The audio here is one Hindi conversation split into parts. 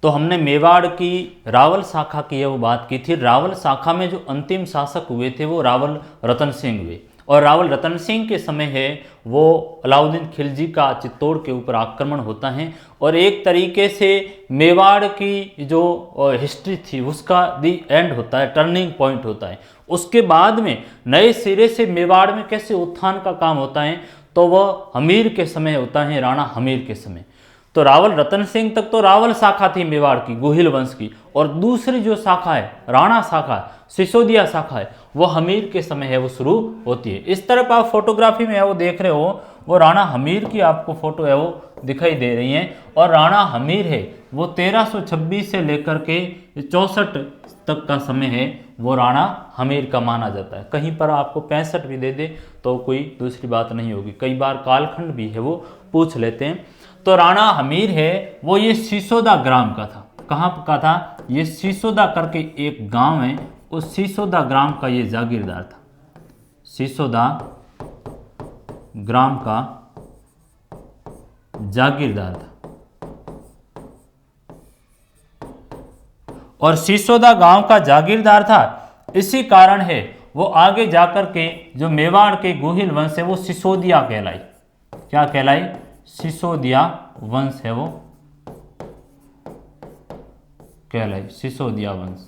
तो हमने मेवाड़ की रावल शाखा की वो बात की थी। रावल शाखा में जो अंतिम शासक हुए थे वो रावल रतन सिंह हुए, और रावल रतन सिंह के समय है वो अलाउद्दीन खिलजी का चित्तौड़ के ऊपर आक्रमण होता है, और एक तरीके से मेवाड़ की जो हिस्ट्री थी उसका दी एंड होता है, टर्निंग पॉइंट होता है। उसके बाद में नए सिरे से मेवाड़ में कैसे उत्थान का काम होता है, तो वह हमीर के समय होता है, राणा हमीर के समय। तो रावल रतन सिंह तक तो रावल शाखा थी मेवाड़ की, गोहिल वंश की, और दूसरी जो शाखा है राणा शाखा, सिसोदिया शाखा है, वो हमीर के समय है वो शुरू होती है। इस तरफ आप फोटोग्राफी में है वो देख रहे हो, वो राणा हमीर की आपको फोटो है वो दिखाई दे रही है। और राणा हमीर है वो 1326 से लेकर के 64 तक का समय है वो राणा हमीर का माना जाता है। कहीं पर आपको 65 भी दे दे तो कोई दूसरी बात नहीं होगी, कई बार कालखंड भी है वो पूछ लेते हैं। तो राणा हमीर है वो ये सिसोदा ग्राम का था। कहाँ का था? ये सिसोदा करके एक गांव है, उस सिसोदा ग्राम का ये जागीरदार था। सिसोदा ग्राम का जागीरदार था, और सिसोदा गांव का जागीरदार था। इसी कारण है वो आगे जाकर के जो मेवाड़ के गोहिल वंश है वो सिसोदिया कहलाई। क्या कहलाई? सिसोदिया वंश है वो कहलाई, सिसोदिया वंश।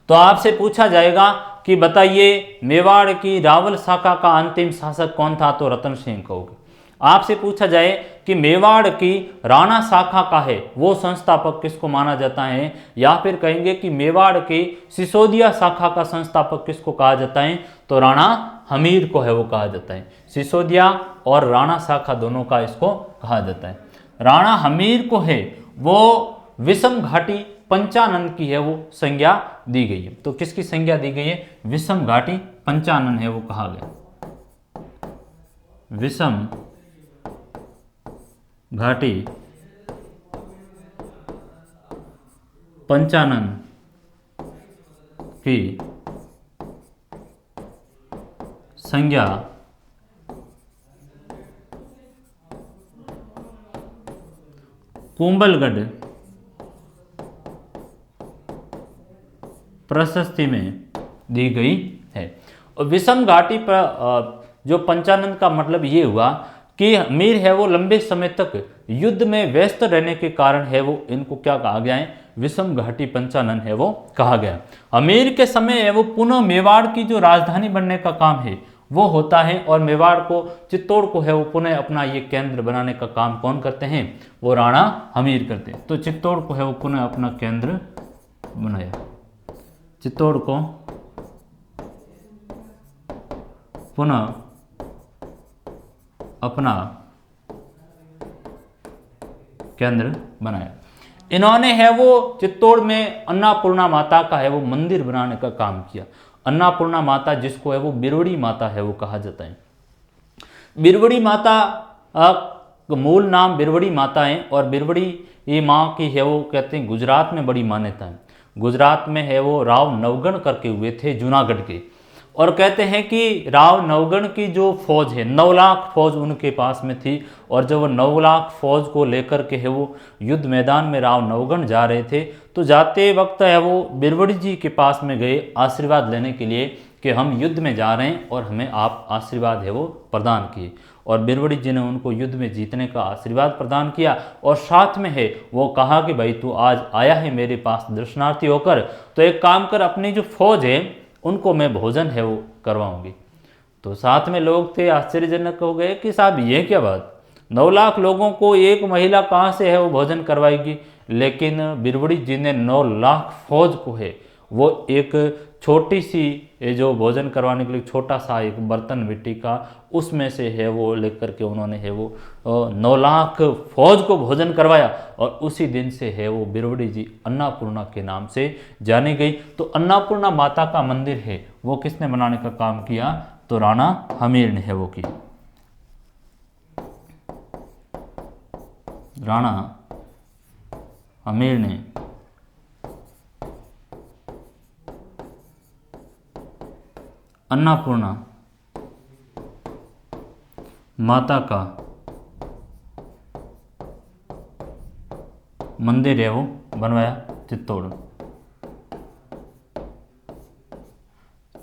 तो आपसे पूछा जाएगा कि बताइए मेवाड़ की रावल शाखा का अंतिम शासक कौन था, तो रतन सिंह कहोगे। आपसे पूछा जाए कि मेवाड़ की राणा शाखा का है वो संस्थापक किसको माना जाता है, या फिर कहेंगे कि मेवाड़ की सिसोदिया शाखा का संस्थापक किसको कहा जाता है, तो राणा हमीर को है वो कहा जाता है। सिसोदिया और राणा शाखा दोनों का इसको कहा जाता है। राणा हमीर को है वो विषम घाटी पंचानन की है वो संज्ञा दी गई है। तो किसकी संज्ञा दी गई है? विषम घाटी पंचानन है वो कहा गया। विषम घाटी पंचानन की संज्ञा कुंभलगढ़ प्रशस्ति में दी गई है। और विषम घाटी पर जो पंचानन का मतलब ये हुआ कि हमीर है वो लंबे समय तक युद्ध में व्यस्त रहने के कारण है वो इनको क्या कहा गया है? विषम घाटी पंचानन है वो कहा गया। हमीर के समय है वो पुनः मेवाड़ की जो राजधानी बनने का काम है वो होता है, और मेवाड़ को चित्तौड़ को है वो पुनः अपना ये केंद्र बनाने का काम कौन करते हैं? वो राणा हमीर करते हैं। तो चित्तौड़ को है वो पुनः अपना केंद्र बनाया, चित्तौड़ को पुनः अपना केंद्र बनाया। इन्होंने है वो चित्तौड़ में अन्नपूर्णा माता का है वो मंदिर बनाने का काम किया। अन्नपूर्णा माता जिसको है वो बिरवड़ी माता है वो कहा जाता है। बिरवड़ी माता मूल नाम बिरवड़ी माता है, और बिरवड़ी ये माँ की है वो कहते हैं गुजरात में बड़ी मान्यता है। गुजरात में है वो राव नवगण करके हुए थे जूनागढ़ के, और कहते हैं कि राव नवगण की जो फौज है 9 लाख फौज उनके पास में थी, और जब वो 9 लाख फौज को लेकर के है वो युद्ध मैदान में राव नवगण जा रहे थे, तो जाते वक्त है वो बिरवड़ी जी के पास में गए आशीर्वाद लेने के लिए कि हम युद्ध में जा रहे हैं और हमें आप आशीर्वाद है वो प्रदान किए। और बिरवड़ी जी ने उनको युद्ध में जीतने का आशीर्वाद प्रदान किया, और साथ में है वो कहा कि भाई तू आज आया है मेरे पास दर्शनार्थी होकर, तो एक काम कर, अपनी जो फौज है उनको मैं भोजन है वो करवाऊंगी। तो साथ में लोग थे आश्चर्यजनक हो गए कि साहब ये क्या बात, 9 लाख लोगों को एक महिला कहाँ से है वो भोजन करवाएगी। लेकिन बिरवड़ी जी ने 9 लाख फौज को है वो एक छोटी सी जो भोजन करवाने के लिए छोटा सा एक बर्तन मिट्टी का उसमें से है वो लेकर के उन्होंने है वो 9 लाख फौज को भोजन करवाया, और उसी दिन से है वो बिरवड़ी जी अन्नपूर्णा के नाम से जानी गई। तो अन्नपूर्णा माता का मंदिर है वो किसने बनाने का काम किया? तो राणा हमीर ने है वो की। राणा हमीर ने अन्नपूर्णा माता का मंदिर है वो बनवाया चित्तौड़।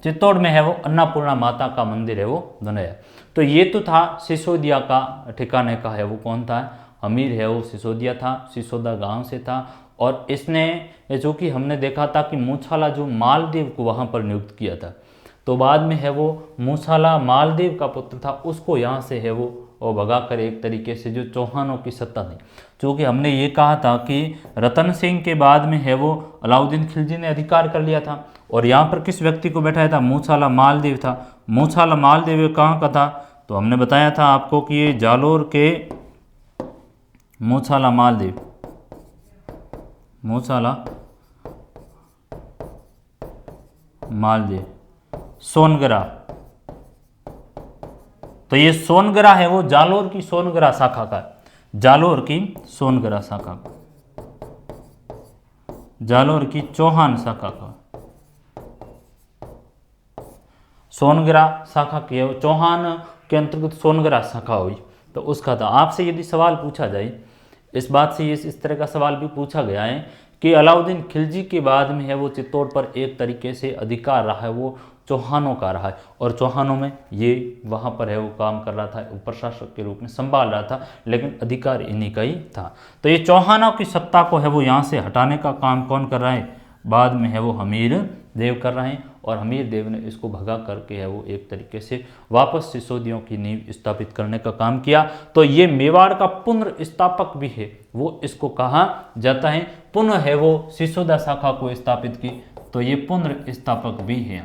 चित्तौड़ में है वो अन्नपूर्णा माता का मंदिर है वो बनाया। तो ये तो था सिसोदिया का ठिकाने का है वो कौन था, अमीर है वो सिसोदिया था, सिसोदा गांव से था। और इसने जो कि हमने देखा था कि मूछाला जो मालदेव को वहाँ पर नियुक्त किया था, तो बाद में है वो मूछाला मालदेव का पुत्र था, उसको यहाँ से है वो भगा कर एक तरीके से जो चौहानों की सत्ता थी, क्योंकि हमने ये कहा था कि रतन सिंह के बाद में है वो अलाउद्दीन खिलजी ने अधिकार कर लिया था। और यहाँ पर किस व्यक्ति को बैठाया था, मूछाला मालदेव था। मूछाला मालदेव कहाँ का था, तो हमने बताया था आपको कि ये जालोर के मूछाला मालदेव, मूछाला मालदेव सोनगरा। तो ये सोनगरा है वो जालोर की सोनगरा शाखा का, जालोर की सोनगरा शाखा का, जालोर की चौहान शाखा का, सोनगरा शाखा की है वो, चौहान के अंतर्गत सोनगरा शाखा हुई, तो उसका था। आपसे यदि सवाल पूछा जाए इस बात से, इस तरह का सवाल भी पूछा गया है कि अलाउद्दीन खिलजी के बाद में है वो चित्तौड़ पर एक तरीके से अधिकार रहा है वो चौहानों का रहा है, और चौहानों में ये वहाँ पर है वो काम कर रहा था, प्रशासक के रूप में संभाल रहा था, लेकिन अधिकार इन्हीं का ही था। तो ये चौहानों की सत्ता को है वो यहाँ से हटाने का काम कौन कर रहा है, बाद में है वो हमीर देव कर रहे हैं। और हमीर देव ने इसको भगा करके है वो एक तरीके से वापस सिसोदियों की नींव स्थापित करने का काम किया। तो ये मेवाड़ का पुनर्स्थापक भी है, वो इसको कहा जाता है। पुनः है वो सिसोदा शाखा को स्थापित की, तो ये पुनर्स्थापक भी है,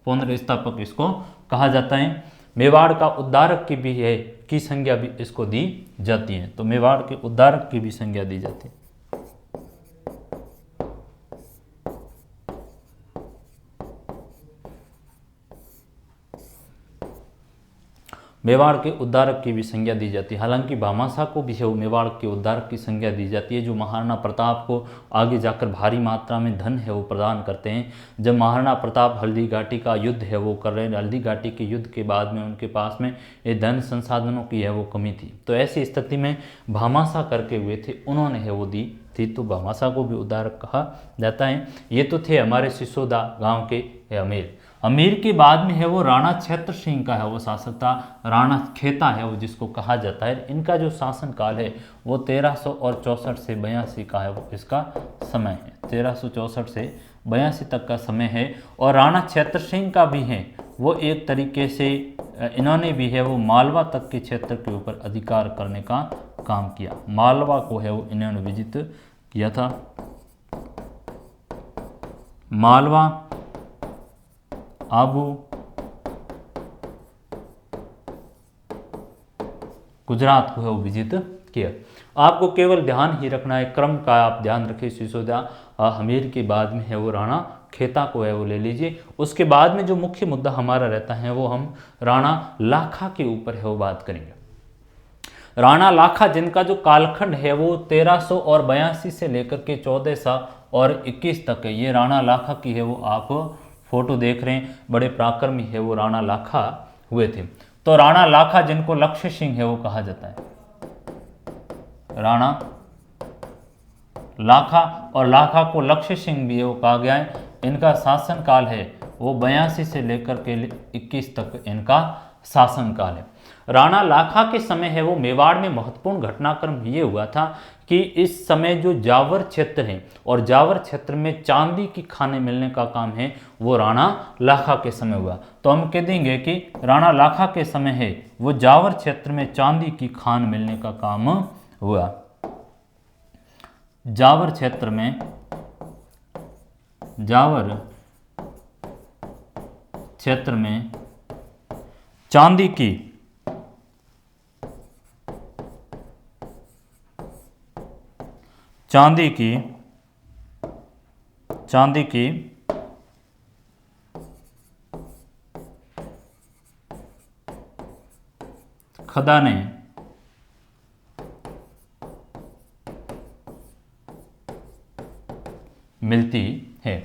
पुनर्स्थापक इसको कहा जाता है। मेवाड़ का उद्धारक की भी है, की संज्ञा भी इसको दी जाती है, तो मेवाड़ के उद्धारक की भी संज्ञा दी जाती है। मेवाड़ के उद्धारक की भी संज्ञा दी जाती है। हालांकि भामाशाह को भी है वो मेवाड़ के उद्धारक की संज्ञा दी जाती है, जो महाराणा प्रताप को आगे जाकर भारी मात्रा में धन है वो प्रदान करते हैं। जब महाराणा प्रताप हल्दी घाटी का युद्ध है वो कर रहे हैं, हल्दी घाटी के युद्ध के बाद में उनके पास में ये धन संसाधनों की है वो कमी थी, तो ऐसी स्थिति में भामाशाह करके हुए थे, उन्होंने है वो दी थी, तो भामाशाह को भी उद्धारक कहा जाता है। ये तो थे हमारे सिसोदा गाँव के अमीर। अमीर के बाद में है वो राणा क्षेत्र सिंह का है वो शासक था, राणा खेता है वो जिसको कहा जाता है। इनका जो शासन काल है वो 1364 से 82 का है वो इसका समय है, 1364 से 82 तक का समय है। और राणा क्षेत्र सिंह का भी है वो एक तरीके से इन्होंने भी है वो मालवा तक के क्षेत्र के ऊपर अधिकार करने का काम किया। मालवा को है वो इन्होंने विजित किया था, मालवा, आबू, गुजरात को है वो विजित किया। आपको केवल ध्यान ही रखना है, क्रम का आप ध्यान रखें। सिसोदा हमीर के बाद में है वो राणा खेता को है वो ले लीजिए। उसके बाद में जो मुख्य मुद्दा हमारा रहता है वो हम राणा लाखा के ऊपर है वो बात करेंगे। राणा लाखा जिनका जो कालखंड है वो 1382 से लेकर के 1421 तक है, ये राणा लाखा की है वो आप फोटो देख रहे हैं, बड़े पराक्रमी है वो राणा लाखा हुए थे। तो राणा लाखा जिनको लक्ष्य सिंह है वो कहा जाता है, राणा लाखा, और लाखा को लक्ष्य सिंह भी है वो कहा गया है। इनका शासन काल है वो 82 से लेकर के 21 तक इनका शासन काल है। राणा लाखा के समय है वो मेवाड़ में महत्वपूर्ण घटनाक्रम ये हुआ था कि इस समय जो जावर क्षेत्र है और जावर क्षेत्र में चांदी की खानें मिलने का काम है वो राणा लाखा के समय हुआ। तो हम कह देंगे कि राणा लाखा के समय है वो जावर क्षेत्र में चांदी की खान मिलने का काम हुआ। जावर क्षेत्र में, जावर क्षेत्र में चांदी की खदानें मिलती है।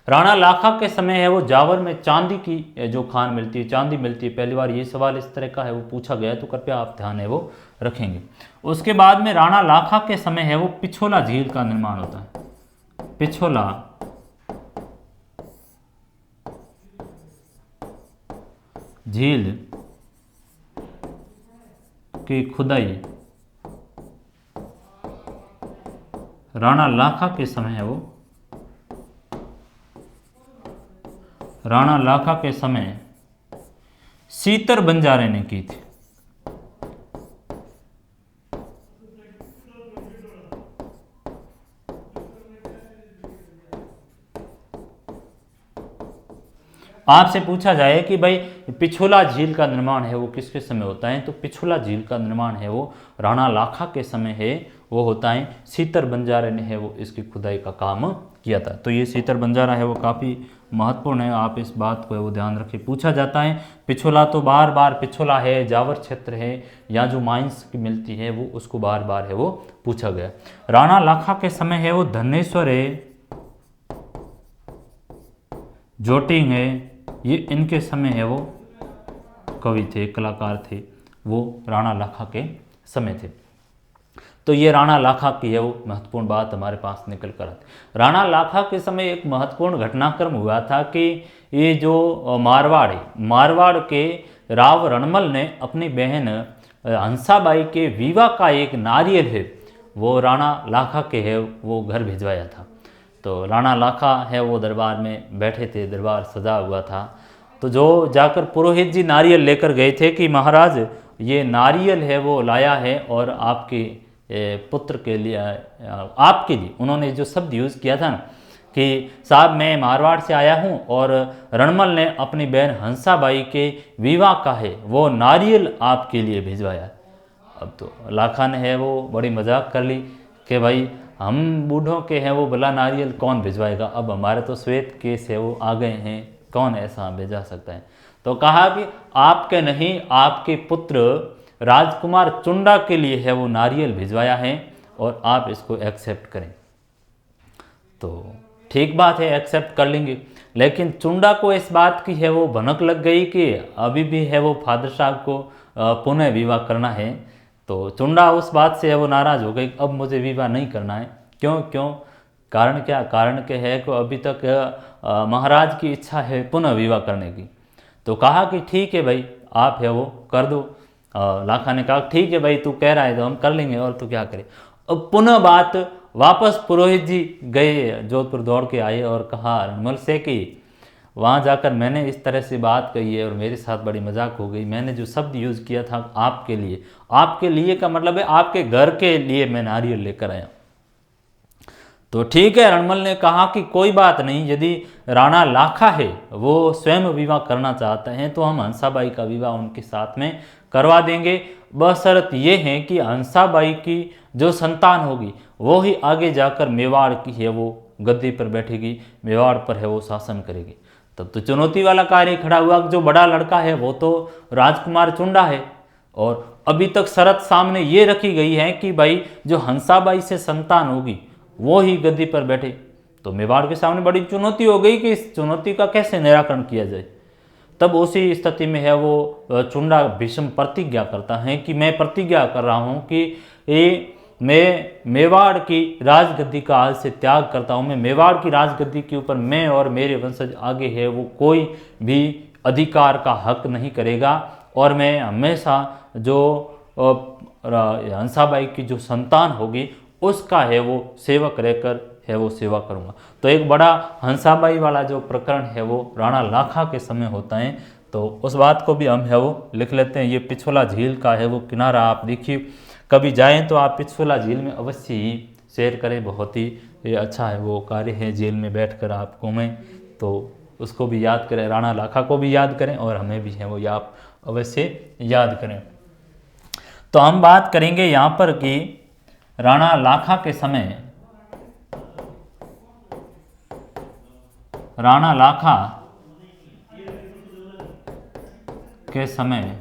राणा लाखा के समय है वो जावर में चांदी की जो खान मिलती है, चांदी मिलती है। पहली बार ये सवाल इस तरह का है वो पूछा गया है, तो कृपया आप ध्यान है वो रखेंगे। उसके बाद में राणा लाखा के समय है वो पिछोला झील का निर्माण होता है। पिछोला झील की खुदाई राणा लाखा के समय है वो, राणा लाखा के समय सीतर बंजारे ने की थी। आपसे पूछा जाए कि भाई पिछोला झील का निर्माण है वो किसके समय होता है, तो पिछोला झील का निर्माण है वो राणा लाखा के समय है वो होता है। सीतर बंजारे ने है वो इसकी खुदाई का काम किया था। तो ये सीतर बंजारा है वो काफ़ी महत्वपूर्ण है, आप इस बात को है वो ध्यान रखिए। पूछा जाता है पिछोला, तो बार बार पिछोला है, जावर क्षेत्र है, या जो माइंस की मिलती है वो उसको बार बार है वो पूछा गया। राणा लाखा के समय है वो धनेश्वर है, जोटिंग है, ये इनके समय है वो कवि थे, कलाकार थे, वो राणा लाखा के समय थे। तो ये राणा लाखा की है वो महत्वपूर्ण बात हमारे पास निकल कर आती। राणा लाखा के समय एक महत्वपूर्ण घटनाक्रम हुआ था कि ये जो मारवाड़ है, मारवाड़ के राव रणमल ने अपनी बहन हंसाबाई के विवाह का एक नारियल है वो राणा लाखा के है वो घर भिजवाया था। तो राणा लाखा है वो दरबार में बैठे थे, दरबार सजा हुआ था। तो जो जाकर पुरोहित जी नारियल लेकर गए थे कि महाराज ये नारियल है वो लाया है और आपके पुत्र के लिए, आपके लिए, उन्होंने जो शब्द यूज़ किया था ना कि साहब मैं मारवाड़ से आया हूँ और रणमल ने अपनी बहन हंसाबाई के विवाह का है वो नारियल आपके लिए भिजवाया। अब तो लाखा ने है वो बड़ी मजाक कर ली कि भाई हम बूढ़ों के हैं वो भला नारियल कौन भिजवाएगा, अब हमारे तो श्वेत केस है वो आ गए हैं, कौन ऐसा भेजा सकता है। तो कहा कि आपके नहीं, आपके पुत्र राजकुमार चुंडा के लिए है वो नारियल भिजवाया है और आप इसको एक्सेप्ट करें। तो ठीक बात है, एक्सेप्ट कर लेंगे। लेकिन चुंडा को इस बात की है वो भनक लग गई कि अभी भी है वो फादर साहब को पुनः विवाह करना है। तो चुंडा उस बात से है वो नाराज़ हो गई, अब मुझे विवाह नहीं करना है। क्यों क्यों, कारण क्या, कारण क्या है कि अभी तक महाराज की इच्छा है पुनः विवाह करने की। तो कहा कि ठीक है भाई आप है वो कर दो। लाखा ने कहा ठीक है भाई तू कह रहा है तो हम कर लेंगे, और तो क्या करें। अब पुनः बात वापस पुरोहित जी गए, जोधपुर दौड़ के आए और कहा रणमल से कि वहाँ जाकर मैंने इस तरह से बात कही है और मेरे साथ बड़ी मजाक हो गई, मैंने जो शब्द यूज़ किया था आपके लिए, आपके लिए का मतलब है आपके घर के लिए मैं नारियल लेकर आया। तो ठीक है, रणमल ने कहा कि कोई बात नहीं, यदि राणा लाखा है वो स्वयं विवाह करना चाहते हैं तो हम हंसाबाई का विवाह उनके साथ में करवा देंगे। बशर्त ये है कि हंसाबाई की जो संतान होगी वो ही आगे जाकर मेवाड़ की है वो गद्दी पर बैठेगी, मेवाड़ पर है वो शासन करेगी। तब तो चुनौती वाला कार्य खड़ा हुआ। जो बड़ा लड़का है वो तो राजकुमार चुंडा है और अभी तक शर्त सामने ये रखी गई है कि भाई जो हंसाबाई से संतान होगी वो ही गद्दी पर बैठे। तो मेवाड़ के सामने बड़ी चुनौती हो गई कि इस चुनौती का कैसे निराकरण किया जाए। तब उसी स्थिति में है वो चुंडा भीष्म प्रतिज्ञा करता है कि मैं प्रतिज्ञा कर रहा हूँ कि ये मैं मेवाड़ की राजगद्दी का आज से त्याग करता हूँ। मैं मेवाड़ की राजगद्दी के ऊपर मैं और मेरे वंशज आगे है वो कोई भी अधिकार का हक नहीं करेगा और मैं हमेशा जो हंसाबाई की जो संतान होगी उसका है वो सेवक रहकर है वो सेवा करूँगा। तो एक बड़ा हंसाबाई वाला जो प्रकरण है वो राणा लाखा के समय होता है। तो उस बात को भी हम है वो लिख लेते हैं। ये पिछोला झील का है वो किनारा आप देखिए, कभी जाएं तो आप पिछोला झील में अवश्य ही सैर करें, बहुत ही ये अच्छा है वो कार्य है। झील में बैठकर आप घूमें तो उसको भी याद करें, राणा लाखा को भी याद करें और हमें भी है वो आप अवश्य याद करें। तो हम बात करेंगे यहाँ पर कि राणा लाखा के समय, राणा लाखा के समय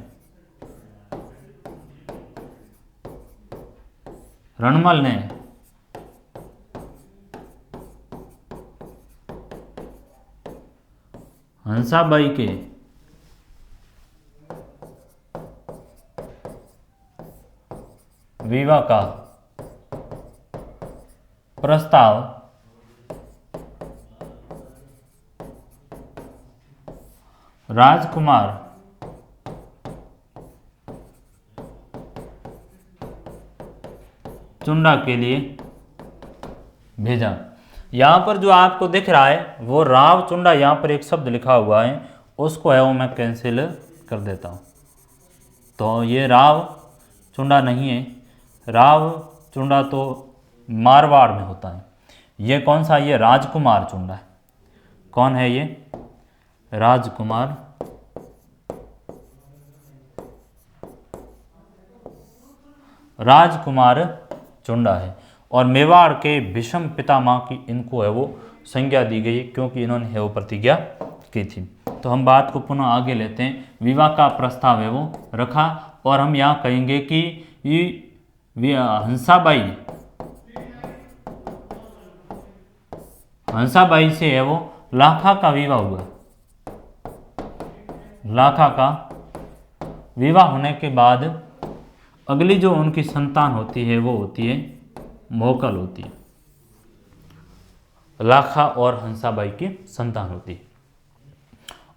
रणमल ने हंसाबाई के विवाह का प्रस्ताव राजकुमार चुंडा के लिए भेजा। यहां पर जो आपको दिख रहा है वो राव चुंडा, यहां पर एक शब्द लिखा हुआ है उसको है वो मैं कैंसिल कर देता हूं। तो ये राव चुंडा नहीं है, राव चुंडा तो मारवाड़ में होता है। ये कौन सा, ये राजकुमार चुंडा है। कौन है ये, राजकुमार राजकुमार चुंडा है। और मेवाड़ के भीष्म पितामह की इनको है वो संज्ञा दी गई क्योंकि इन्होंने है वो प्रतिज्ञा की थी। तो हम बात को पुनः आगे लेते हैं। विवाह का प्रस्ताव है वो रखा और हम यहाँ कहेंगे कि हंसाबाई से है वो लाखा का विवाह हुआ। लाखा का विवाह होने के बाद अगली जो उनकी संतान होती है वो होती है मोकल होती है। लाखा और हंसाबाई की संतान होती है।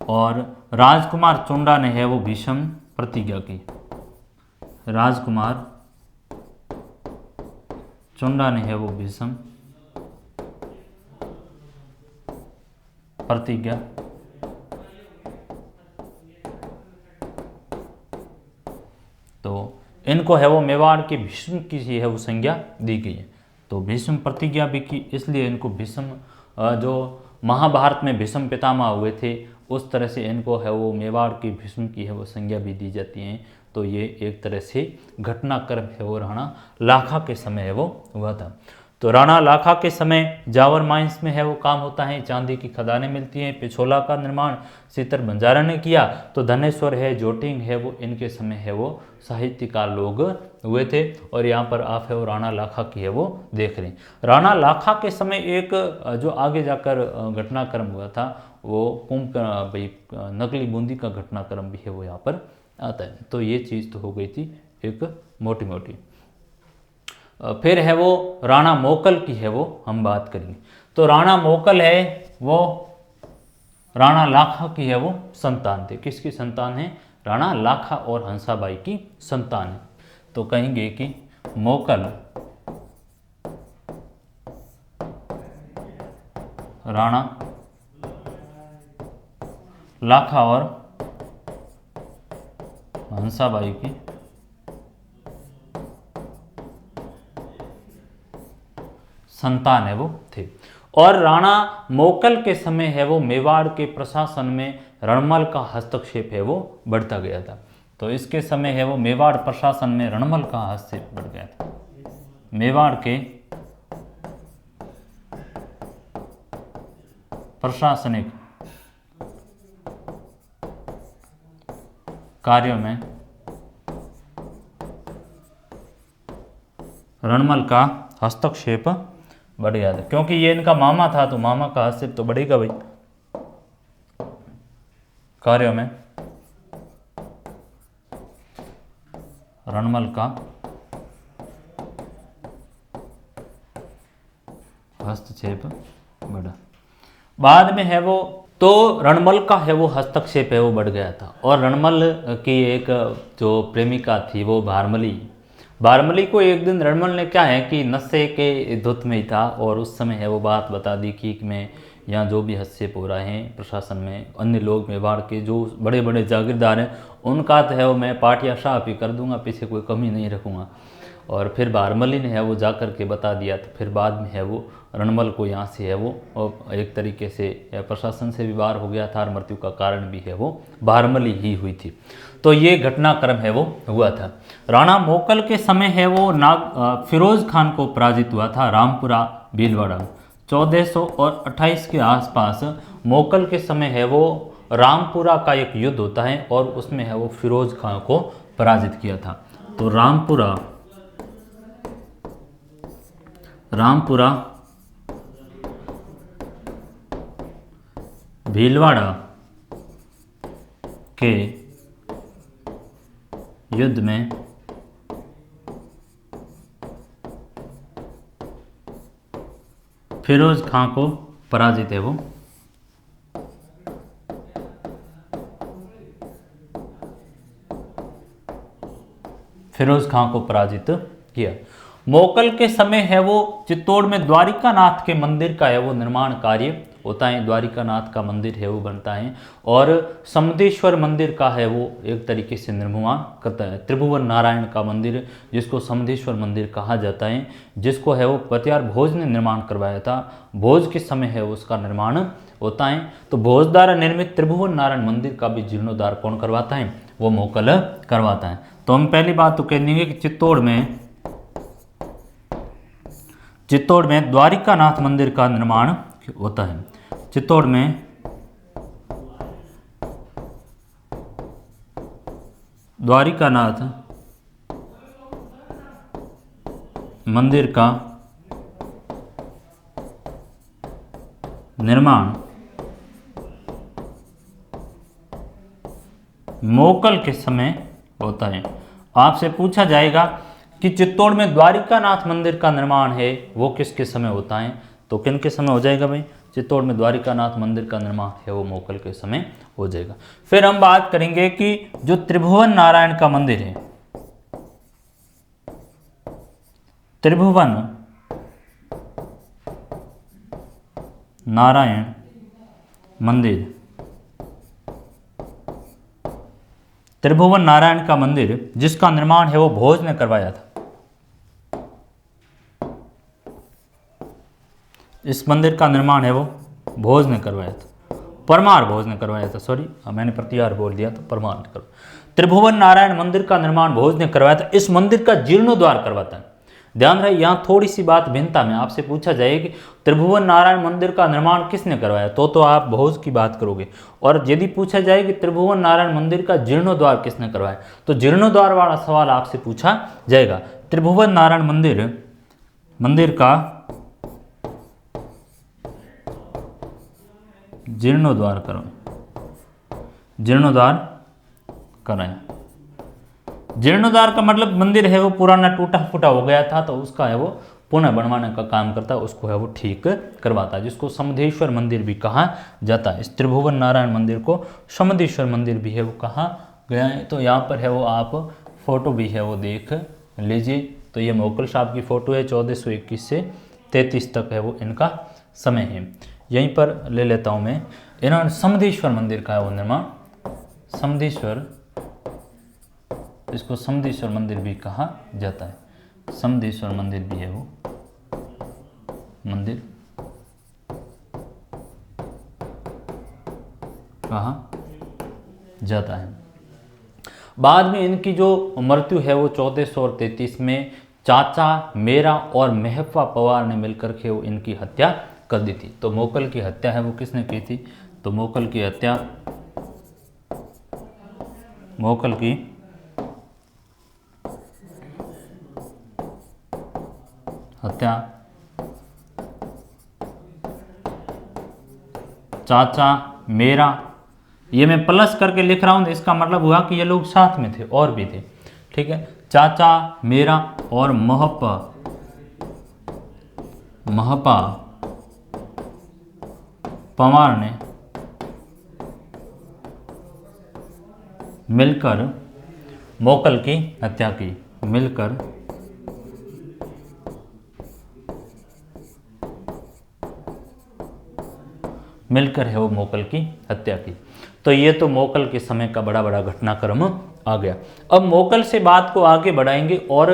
और राजकुमार चुंडा ने है वो भीष्म प्रतिज्ञा की। राजकुमार चुंडा ने है वो भीष्म प्रतिज्ञा तो इनको है वो मेवाड़ के भीष्म की है वो संज्ञा दी गई है। तो भीष्म प्रतिज्ञा भी की, इसलिए इनको भीष्म जो महाभारत में भीष्म पितामह हुए थे उस तरह से इनको है वो मेवाड़ की भीष्म की है वो संज्ञा भी दी जाती है। तो ये एक तरह से घटनाक्रम है वो राणा लाखा के समय है वो हुआ था। तो राणा लाखा के समय जावर माइंस में है वो काम होता है, चांदी की खदानें मिलती हैं, पिछोला का निर्माण सीतर बंजारा ने किया। तो धनेश्वर है, जोटिंग है वो इनके समय है वो साहित्यकार लोग हुए थे। और यहाँ पर आप है वो राणा लाखा की है वो देख रहे हैं। राणा लाखा के समय एक जो आगे जाकर घटनाक्रम हुआ था वो कुंभ भाई नकली बूंदी का घटनाक्रम भी है वो यहाँ पर आता है। तो ये चीज़ तो हो गई थी एक मोटी मोटी। फिर है वो राणा मोकल की है वो हम बात करेंगे। तो राणा मोकल है वो राणा लाखा की है वो संतान थे। किसकी संतान है, राणा लाखा और हंसाबाई की संतान है। तो कहेंगे कि मोकल राणा लाखा और हंसाबाई की संतान है वो थे। और राणा मोकल के समय है वो मेवाड़ के प्रशासन में रणमल का हस्तक्षेप है वो बढ़ता गया था। तो इसके समय है वो मेवाड़ प्रशासन में रणमल का हस्तक्षेप बढ़ गया था। मेवाड़ के प्रशासनिक कार्यों में रणमल का हस्तक्षेप बढ़ गया था। क्योंकि ये इनका मामा था तो मामा का हस्तक्षेप तो बढ़ेगा भाई कार्यों में। रणमल का हस्तक्षेप बढ़ा। बाद में है वो तो रणमल का है वो हस्तक्षेप है वो बढ़ गया था। और रणमल की एक जो प्रेमिका थी वो भारमली को एक दिन रणमल ने क्या है कि नशे के धुत में ही था और उस समय है वो बात बता दी कि मैं यहाँ जो भी हस्तक्षेप हो रहे हैं प्रशासन में अन्य लोग मेवाड़ के जो बड़े बड़े जागीरदार हैं उनका तो है वो मैं पाटिया साफ ही कर दूंगा, पीछे कोई कमी नहीं रखूँगा। और फिर भारमली ने है वो जा कर के बता दिया। तो फिर बाद में है वो रणमल को यहाँ से है वो एक तरीके से प्रशासन से विवाद हो गया था और मृत्यु का कारण भी है वो भारमली ही हुई थी। तो ये घटनाक्रम है वो हुआ था। राणा मोकल के समय है वो फिरोज खान को पराजित हुआ था रामपुरा भीलवाड़ा 1428 के आसपास। मोकल के समय है वो रामपुरा का एक युद्ध होता है और उसमें है वो फिरोज खान को पराजित किया था। तो रामपुरा भीलवाड़ा के युद्ध में फिरोज खां को पराजित है वो फिरोज खां को पराजित किया। मोकल के समय है वो चित्तौड़ में द्वारिका नाथ के मंदिर का है वो निर्माण कार्य होता है। द्वारिका नाथ का मंदिर है वो बनता है और समदेश्वर मंदिर का है वो एक तरीके से निर्माण करता है। त्रिभुवन नारायण का मंदिर जिसको समदेश्वर मंदिर कहा जाता है, जिसको है वो पतियार भोज ने निर्माण करवाया था। भोज के समय है वो उसका निर्माण होता है। तो भोज द्वारा निर्मित त्रिभुवन नारायण मंदिर का भी जीर्णोद्धार कौन करवाता है? वो मोकल करवाता है। तो हम पहली बात तो कह देंगे कि चित्तौड़ में द्वारिका नाथ मंदिर का निर्माण होता है। चित्तौड़ में द्वारिका नाथ मंदिर का निर्माण मोकल के समय होता है। आपसे पूछा जाएगा कि चित्तौड़ में द्वारिका नाथ मंदिर का निर्माण है वो किसके समय होता है? तो किन के समय हो जाएगा भाई? चित्तौड़ में द्वारिका नाथ मंदिर का निर्माण है वो मोकल के समय हो जाएगा। फिर हम बात करेंगे कि जो त्रिभुवन नारायण का मंदिर है, त्रिभुवन नारायण मंदिर, त्रिभुवन नारायण का मंदिर जिसका निर्माण है वो भोज ने करवाया था। इस मंदिर का निर्माण है वो भोज ने करवाया था, परमार भोज ने करवाया था। सॉरी, मैंने प्रतिहार बोल दिया तो परमार ने करवाया। त्रिभुवन नारायण मंदिर का निर्माण भोज ने करवाया था। इस मंदिर का जीर्णोद्धार करवाता है। ध्यान रहे, यहाँ थोड़ी सी बात भिन्नता में आपसे पूछा जाए कि त्रिभुवन नारायण मंदिर का निर्माण किसने करवाया, तो आप भोज की बात करोगे। और यदि पूछा जाए कि त्रिभुवन नारायण मंदिर का जीर्णोद्धार किसने करवाया, तो जीर्णोद्धार वाला सवाल आपसे पूछा जाएगा। त्रिभुवन नारायण मंदिर का जीर्णोद्धार कराया। जीर्णोद्धार का मतलब मंदिर है वो पुराना टूटा फूटा हो गया था, तो उसका है वो पुनः बनवाने का काम करता है, उसको है वो ठीक करवाता है, जिसको समदेश्वर मंदिर भी कहा जाता है। इस त्रिभुवन नारायण मंदिर को समदेश्वर मंदिर भी है वो कहा गया है। तो यहाँ पर है वो आप फोटो भी है वो देख लीजिए। तो ये मोकल साहब की फोटो है, 1421 से 33 तक है वो इनका समय है। यहीं पर ले लेता हूँ मैं। इन्होंने समदेश्वर मंदिर का है वो निर्माण, समदेश्वर, इसको समदेश्वर मंदिर भी कहा जाता है। समदेश्वर मंदिर भी है वो मंदिर कहा जाता है। बाद में इनकी जो मृत्यु है वो 1433 में चाचा मेरा और महफा पवार ने मिलकर के वो इनकी हत्या कर दी थी। तो मोकल की हत्या है वो किसने की थी? तो मोकल की हत्या चाचा मेरा, ये मैं प्लस करके लिख रहा हूं तो इसका मतलब हुआ कि ये लोग साथ में थे और भी थे, ठीक है। चाचा मेरा और महपा पवार ने मिलकर मोकल की हत्या की, मिलकर है वो मोकल की हत्या की। तो ये तो मोकल के समय का बड़ा बड़ा घटनाक्रम आ गया। अब मोकल से बात को आगे बढ़ाएंगे और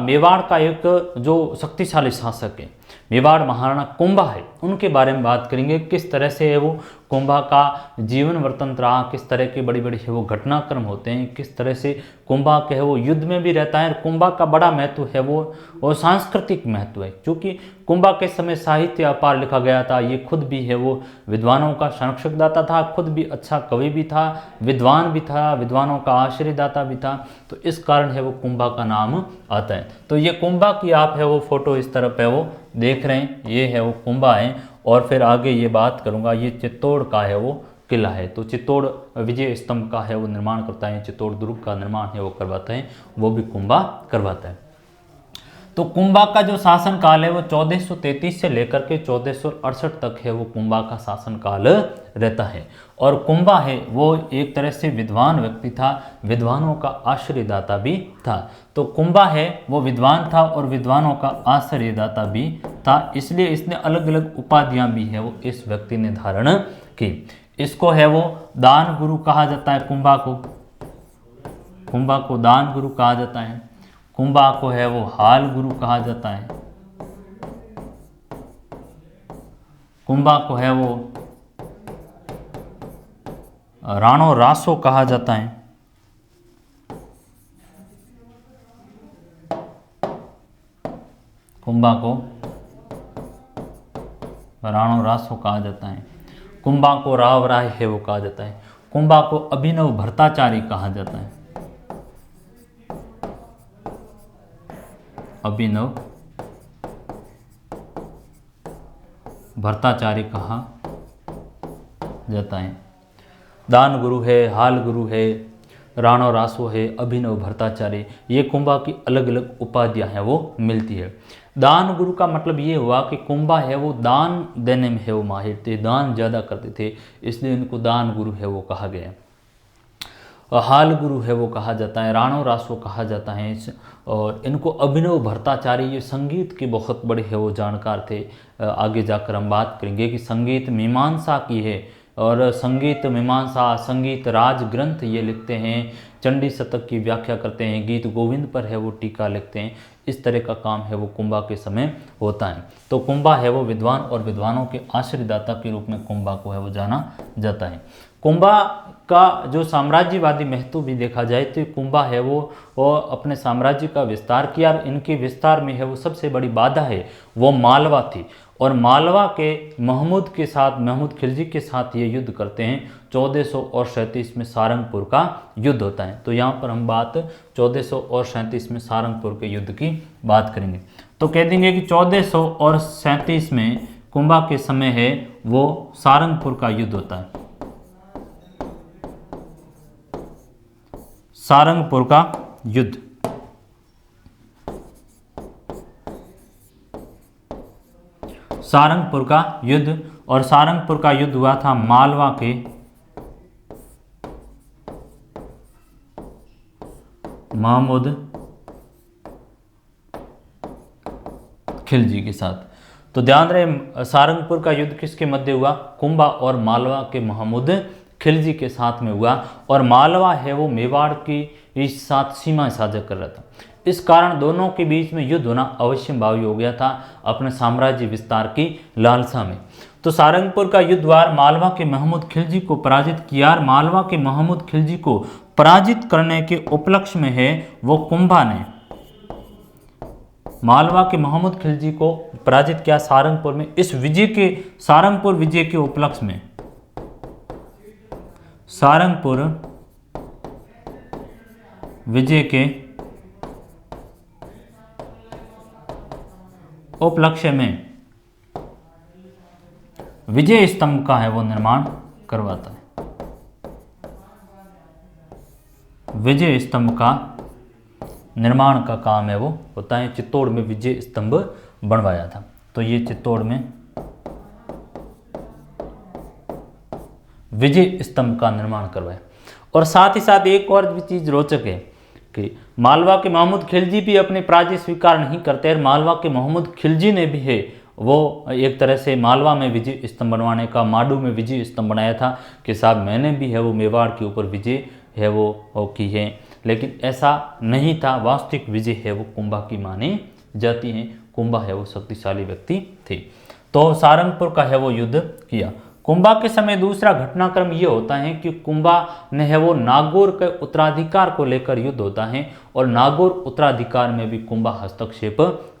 मेवाड़ का एक जो शक्तिशाली शासक है, मेवाड़ महाराणा कुंभा है, उनके बारे में बात करेंगे। किस तरह से है वो कुंभा का जीवन वृत्तांत रहा, किस तरह के बड़ी बड़ी है वो घटनाक्रम होते हैं, किस तरह से कुंभा के है वो युद्ध में भी रहता है। कुंभा का बड़ा महत्व है वो और सांस्कृतिक महत्व है, क्योंकि कुंभा के समय साहित्य अपार लिखा गया था। ये खुद भी है वो विद्वानों का संरक्षकदाता था, खुद भी अच्छा कवि भी था, विद्वान भी था, विद्वानों का आश्रयदाता भी था। तो इस कारण है वो कुंभा का नाम आता है। तो ये कुंभा की आप है वो फोटो इस तरफ है वो देख रहे हैं, ये है वो कुंभा है। और फिर आगे ये बात करूंगा, ये चित्तौड़ का है वो किला है। तो चित्तौड़ विजय स्तंभ का है वो निर्माण करता है, चित्तौड़ दुर्ग का निर्माण है वो करवाता है, वो भी कुंभा करवाता है। तो कुंभा का जो शासन काल है वो 1433 से लेकर के 1468 तक है वो कुंभा का शासन काल रहता है। और कुंभा है वो एक तरह से विद्वान व्यक्ति था, विद्वानों का आश्रयदाता भी था। तो कुंभा है वो विद्वान था और विद्वानों का आश्रयदाता भी था, इसलिए इसने अलग अलग उपाधियां भी है वो इस व्यक्ति ने धारण की। इसको है वो दान गुरु कहा जाता है, कुंभा को दान गुरु कहा जाता है। कुंभा को है वो हाल गुरु कहा जाता है। कुंभा को है वो राणो रासो कहा जाता है। कुंभा को राणो रासो कहा जाता है। कुंभा को राव राय है वो कहा जाता है। कुंभा को अभिनव भट्टाचार्य कहा जाता है। अभिनव भट्टाचार्य कहा जाता है। दान गुरु है, हाल गुरु है, राणो रासो है, अभिनव भट्टाचार्य, ये कुंभा की अलग अलग उपाधियां हैं वो मिलती है। दान गुरु का मतलब ये हुआ कि कुंभा है वो दान देने में है वो माहिर थे, दान ज़्यादा करते थे, इसलिए इनको दान गुरु है वो कहा गया। हाल गुरु है वो कहा जाता है, राणो रासो कहा जाता है। और इनको अभिनव भट्टाचार्य, ये संगीत के बहुत बड़े है वो जानकार थे। आगे जाकर हम बात करेंगे कि संगीत मीमांसा की है, और संगीत मीमांसा, संगीत राज ग्रंथ ये लिखते हैं, चंडी शतक की व्याख्या करते हैं, गीत गोविंद पर है वो टीका लिखते हैं। इस तरह का काम है वो कुंभा के समय होता है। तो कुंभा है वो विद्वान और विद्वानों के आश्रयदाता के रूप में कुंभा को है वो जाना जाता है। कुंभा का जो साम्राज्यवादी महत्व भी देखा जाए तो कुंभा है वो अपने साम्राज्य का विस्तार किया, और इनके विस्तार में है वो सबसे बड़ी बाधा है वो मालवा थी। और मालवा के महमूद के साथ, महमूद खिलजी के साथ ये युद्ध करते हैं। 1437 में सारंगपुर का युद्ध होता है। तो यहाँ पर हम बात 1437 में सारंगपुर के युद्ध की बात करेंगे। तो कह देंगे कि 1437 में कुंभा के समय है वो सारंगपुर का युद्ध होता है। सारंगपुर का युद्ध, सारंगपुर का युद्ध, और सारंगपुर का युद्ध हुआ था मालवा के महमूद खिलजी के साथ। तो ध्यान रहे, सारंगपुर का युद्ध किसके मध्य हुआ? कुंभा और मालवा के महमूद खिलजी के साथ में हुआ। और मालवा है वो मेवाड़ की इस साथ सीमा साझा कर रहा था, इस कारण दोनों के बीच में युद्ध होना अवश्यंभावी हो गया था अपने साम्राज्य विस्तार की लालसा में। तो सारंगपुर का युद्ध हुआ, मालवा के महमूद खिलजी को पराजित किया। और मालवा के महमूद खिलजी को पराजित करने के उपलक्ष्य में है वो कुंभा ने मालवा के महमूद खिलजी को पराजित किया सारंगपुर में। इस विजय के, सारंगपुर विजय के उपलक्ष्य में, सारंगपुर विजय के उपलक्ष्य में विजय स्तंभ का है वो निर्माण करवाता है। विजय स्तंभ का निर्माण का काम है वो होता है। चित्तौड़ में विजय स्तंभ बनवाया था। तो ये चित्तौड़ में विजय स्तंभ का निर्माण करवाया। और साथ ही साथ एक और भी चीज रोचक है कि मालवा के महमूद खिलजी भी अपने पराजय स्वीकार नहीं करते। और मालवा के महमूद खिलजी ने भी है वो एक तरह से मालवा में विजय स्तंभ बनवाने का, माडू में विजय स्तंभ बनाया था कि साहब मैंने भी है वो मेवाड़ के ऊपर विजय है वो की है, लेकिन ऐसा नहीं था। वास्तविक विजय है वो कुंभा की मानी जाती है। कुंभा है वो शक्तिशाली व्यक्ति थे। तो सारंगपुर का है वो युद्ध किया। कुंभा के समय दूसरा घटनाक्रम ये होता है कि कुंभा ने है वो नागौर के उत्तराधिकार को लेकर युद्ध होता है। और नागौर उत्तराधिकार में भी कुंभा हस्तक्षेप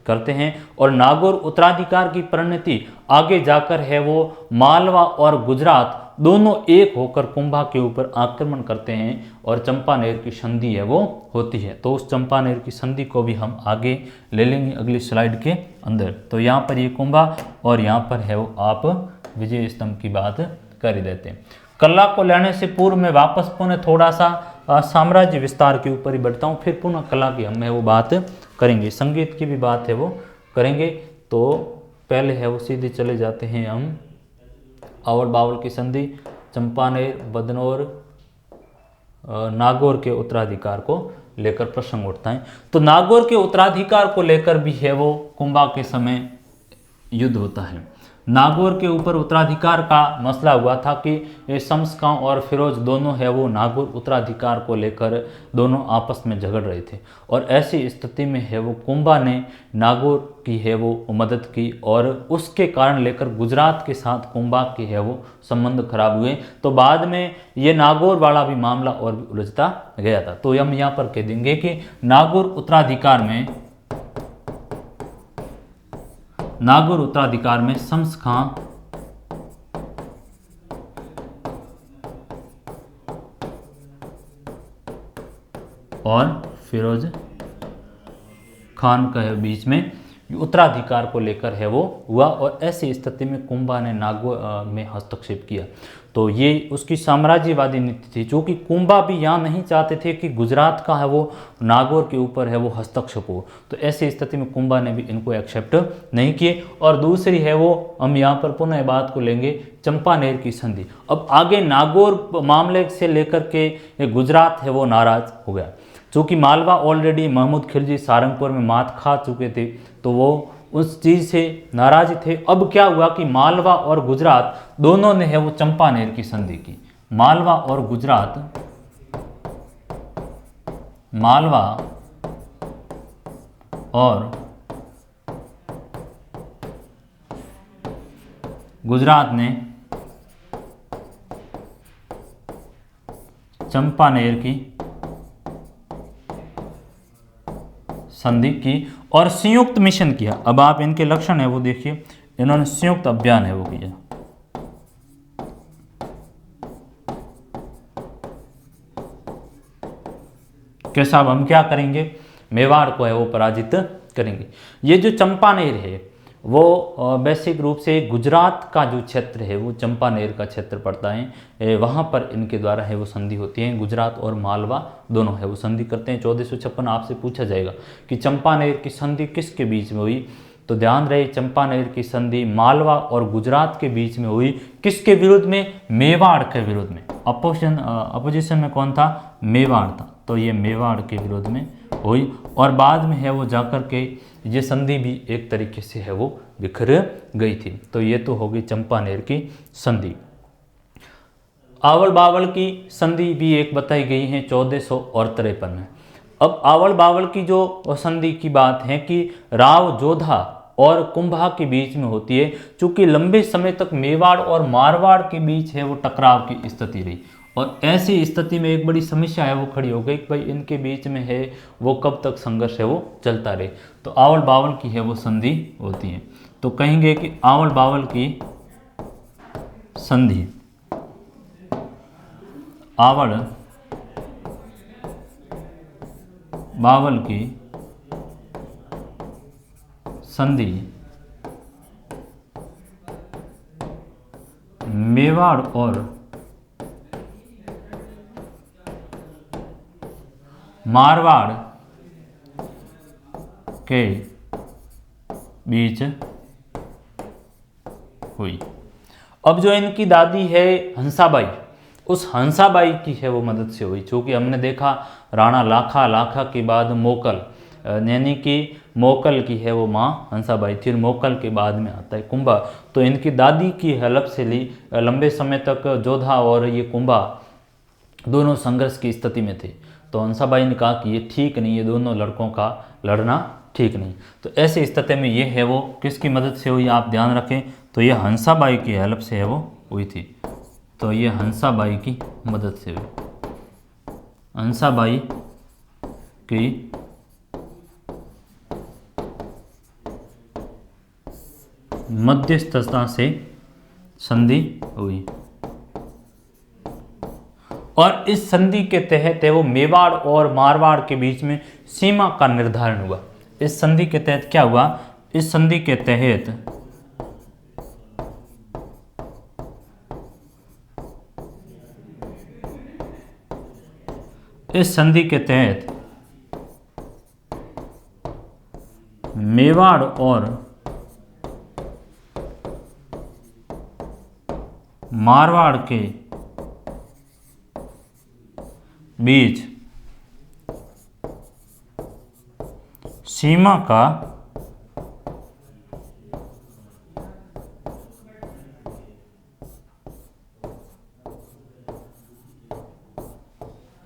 करते हैं। और नागौर उत्तराधिकार की परिणति आगे जाकर है वो मालवा और गुजरात दोनों एक होकर कुंभा के ऊपर आक्रमण करते हैं और चंपानेर की संधि है वो होती है। तो उस चंपानेर की संधि को भी हम आगे ले लेंगे अगली स्लाइड के अंदर। तो यहाँ पर ये कुंभा और यहाँ पर है वो आप विजय स्तंभ की बात कर ही देते हैं। कला को लेने से पूर्व में वापस पुनः थोड़ा सा साम्राज्य विस्तार के ऊपर ही बढ़ता हूँ, फिर पुनः कला की हम है वो बात करेंगे, संगीत की भी बात है वो करेंगे। तो पहले है वो सीधे चले जाते हैं हम आवल बावल की संधि, चंपानेर, बदनौर, नागौर के उत्तराधिकार को लेकर प्रसंग उठता है। तो नागौर के उत्तराधिकार को लेकर भी है वो कुंभा के समय युद्ध होता है। नागौर के ऊपर उत्तराधिकार का मसला हुआ था कि शम्स खां और फिरोज दोनों है वो नागौर उत्तराधिकार को लेकर दोनों आपस में झगड़ रहे थे, और ऐसी स्थिति में है वो कुंभा ने नागौर की है वो मदद की, और उसके कारण लेकर गुजरात के साथ कुंभा के है वो संबंध खराब हुए। तो बाद में ये नागौर वाला भी मामला और भी उलझता गया था। तो हम यहाँ पर कह देंगे कि नागौर उत्तराधिकार में शम्स खां और फिरोज खान के बीच में उत्तराधिकार को लेकर है वो हुआ, और ऐसी स्थिति में कुंभा ने नागौर में हस्तक्षेप किया। तो ये उसकी साम्राज्यवादी नीति थी, जो कि कुंभा भी यहाँ नहीं चाहते थे कि गुजरात का है वो नागौर के ऊपर है वो हस्तक्षेप हो। तो ऐसी स्थिति में कुंभा ने भी इनको एक्सेप्ट नहीं किए। और दूसरी है वो हम यहाँ पर पुनः बात को लेंगे चंपानेर की संधि। अब आगे नागौर मामले से लेकर के गुजरात है वो नाराज हो गया, चूँकि मालवा ऑलरेडी महमूद खिलजी सारंगपुर में मात खा चुके थे, तो वो उस चीज़ से नाराज थे। अब क्या हुआ कि मालवा और गुजरात दोनों ने है वो चंपानेर की संधि की। मालवा और गुजरात ने चंपानेर की संधि की और संयुक्त मिशन किया। अब आप इनके लक्षण है वो देखिए, इन्होंने संयुक्त अभियान है वो किया। कैसा? अब हम क्या करेंगे, मेवाड़ को है वो पराजित करेंगे। ये जो चंपानेर है वो बेसिक रूप से गुजरात का जो क्षेत्र है वो चंपानेर का क्षेत्र पड़ता है, वहाँ पर इनके द्वारा है वो संधि होती है। गुजरात और मालवा दोनों है वो संधि करते हैं। 1456 आपसे पूछा जाएगा कि चंपानेर की संधि किसके बीच में हुई, तो ध्यान रहे चंपानेर की संधि मालवा और गुजरात के बीच में हुई। किसके विरुद्ध में? मेवाड़ के विरुद्ध में। अपोजिशन में कौन था? मेवाड़ था। तो ये मेवाड़ के विरुद्ध में हुई, और बाद में है वो जाकर के ये संधि भी एक तरीके से है वो बिखर गई थी। तो ये तो हो गई चंपानेर की संधि। आवल बावल की संधि भी एक बताई गई है 1453 में। अब आवल बावल की जो संधि की बात है कि राव जोधा और कुंभा के बीच में होती है, चूंकि लंबे समय तक मेवाड़ और मारवाड़ के बीच है वो टकराव की स्थिति रही, और ऐसी स्थिति में एक बड़ी समस्या है वो खड़ी हो गई कि भाई इनके बीच में है वो कब तक संघर्ष है वो चलता रहे। तो आवल बावल की है वो संधि होती है। तो कहेंगे कि आवल बावल की संधि, आवल बावल की संधि मेवाड़ और मारवाड़ के बीच हुई। अब जो इनकी दादी है हंसाबाई, उस हंसाबाई की है वो मदद से हुई, क्योंकि हमने देखा राणा लाखा, लाखा के बाद मोकल, यानी कि मोकल की है वो माँ हंसाबाई थी, और मोकल के बाद में आता है कुंभा। तो इनकी दादी की हेल्प से ली। लंबे समय तक जोधा और ये कुंभा दोनों संघर्ष की स्थिति में थे। तो हंसाबाई ने कहा कि ये ठीक नहीं है, दोनों लड़कों का लड़ना ठीक नहीं। तो ऐसी स्थिति में ये है वो किसकी मदद से हुई, आप ध्यान रखें। तो ये हंसाबाई की हेल्प से है वो हुई थी। तो ये हंसाबाई की मदद से हुई, हंसाबाई की मध्यस्थता से संधि हुई, और इस संधि के तहत है वो मेवाड़ और मारवाड़ के बीच में सीमा का निर्धारण हुआ। इस संधि के तहत क्या हुआ? इस संधि के तहत इस संधि के तहत मेवाड़ और मारवाड़ के बीच सीमा का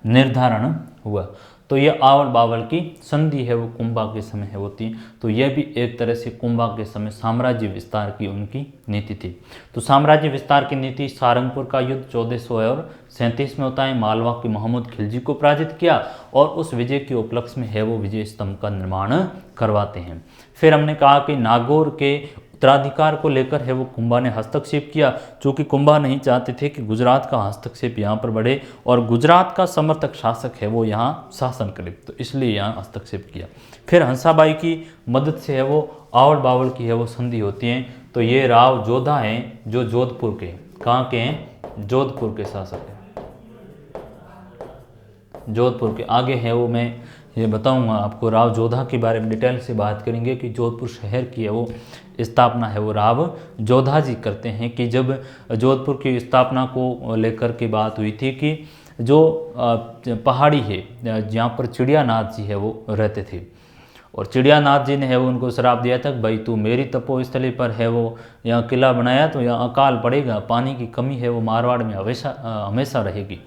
निर्धारण हुआ। तो ये आवड़ बावड़ की संधि है वो कुंभा के समय है होती है। तो यह भी एक तरह से कुंभा के समय साम्राज्य विस्तार की उनकी नीति थी। तो साम्राज्य विस्तार की नीति, सारंगपुर का युद्ध 1437 में होता है। मालवा के मोहम्मद खिलजी को पराजित किया और उस विजय के उपलक्ष्य में है वो विजय स्तंभ का निर्माण करवाते हैं। फिर हमने कहा कि नागौर के उत्तराधिकार को लेकर है वो कुंभा ने हस्तक्षेप किया, चूँकि कुंभा नहीं चाहते थे कि गुजरात का हस्तक्षेप यहाँ पर बढ़े और गुजरात का समर्थक शासक है वो यहाँ शासन करे, तो इसलिए यहाँ हस्तक्षेप किया। फिर हंसाबाई की मदद से है वो आवड़ बावड़ की है वो संधि होती है। तो ये राव जोधा हैं जो जोधपुर के, कहाँ के हैं, जोधपुर के शासक हैं, जोधपुर के। आगे है वो मैं ये बताऊंगा आपको, राव जोधा के बारे में डिटेल से बात करेंगे कि जोधपुर शहर की है वो स्थापना है वो राव जोधा जी करते हैं। कि जब जोधपुर की स्थापना को लेकर के बात हुई थी कि जो पहाड़ी है जहाँ पर चिड़ियानाथ जी है वो रहते थे, और चिड़ियानाथ जी ने है वो उनको श्राप दिया था, भाई तू मेरी तपोस्थली पर है वो यहाँ किला बनाया तो यहाँ अकाल पड़ेगा, पानी की कमी है वो मारवाड़ में हमेशा रहेगी।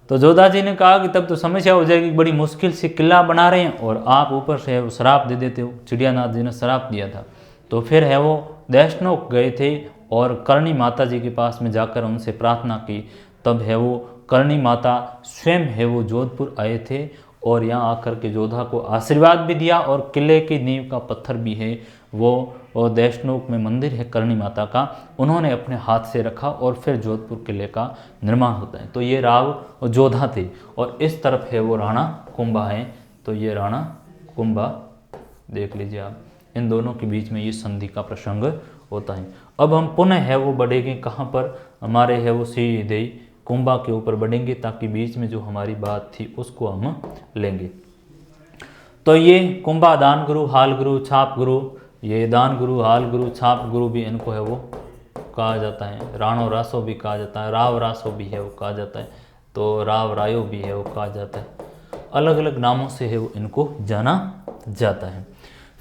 तो जोधा जी ने कहा कि तब तो समस्या हो जाएगी, बड़ी मुश्किल से किला बना रहे हैं और आप ऊपर से वो श्राप दे देते हो। चिड़ियानाथ जी ने श्राप दिया था। तो फिर है वो देशनोक गए थे और करणी माता जी के पास में जाकर उनसे प्रार्थना की। तब है वो करणी माता स्वयं है वो जोधपुर आए थे और यहाँ आकर के जोधा को आशीर्वाद भी दिया, और किले की नींव का पत्थर भी है वो देशनोक में मंदिर है करणी माता का, उन्होंने अपने हाथ से रखा और फिर जोधपुर किले का निर्माण होता है। तो ये राव जोधा थे और इस तरफ है वो राणा कुंभा है। तो ये राणा कुंभा देख लीजिए आप, इन दोनों के बीच में ये संधि का प्रसंग होता है। अब हम पुनः है वो बढ़ेंगे कहाँ पर, हमारे है वो सीधे कुंभा के ऊपर बढ़ेंगे, ताकि बीच में जो हमारी बात थी उसको हम लेंगे। तो ये कुंभा दान गुरु, हाल गुरु, छाप गुरु, ये दान गुरु, हाल गुरु, छाप गुरु भी इनको है वो कहा जाता है। राणो रासो भी कहा जाता है, राव रासो भी है वो कहा जाता है, तो राव रायो भी है वो कहा जाता है। अलग अलग नामों से है वो इनको जाना जाता है।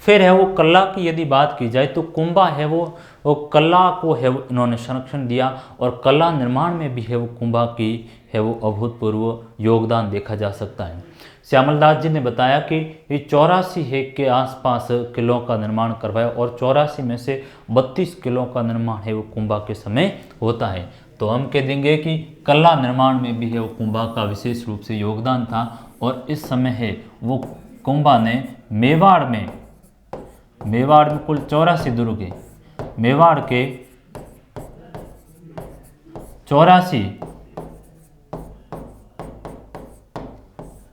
फिर है वो कला की यदि बात की जाए तो कुंभा है वो कला को है वो इन्होंने संरक्षण दिया, और कला निर्माण में भी है वो कुंभा की है वो अभूतपूर्व योगदान देखा जा सकता है। श्यामलदास जी ने बताया कि ये 84 है के आसपास किलों का निर्माण करवाया और 84 में से 32 किलों का निर्माण है वो कुंभा के समय होता है। तो हम कह देंगे कि कला निर्माण में भी है वो कुंभा का विशेष रूप से योगदान था। और इस समय है वो कुंभा ने मेवाड़ में कुल 84 दुर्ग है, मेवाड़ के 84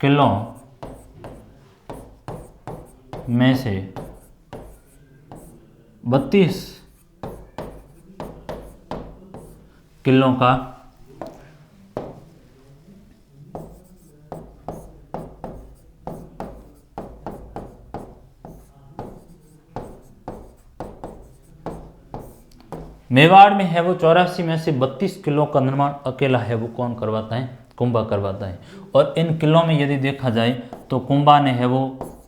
किलों में से 32 किलों का मेवाड़ में है वो 84 में से 32 किलों का निर्माण अकेला है वो कौन करवाता है, कुंभा करवाता है। और इन किलों में यदि देखा जाए तो कुंभा ने है वो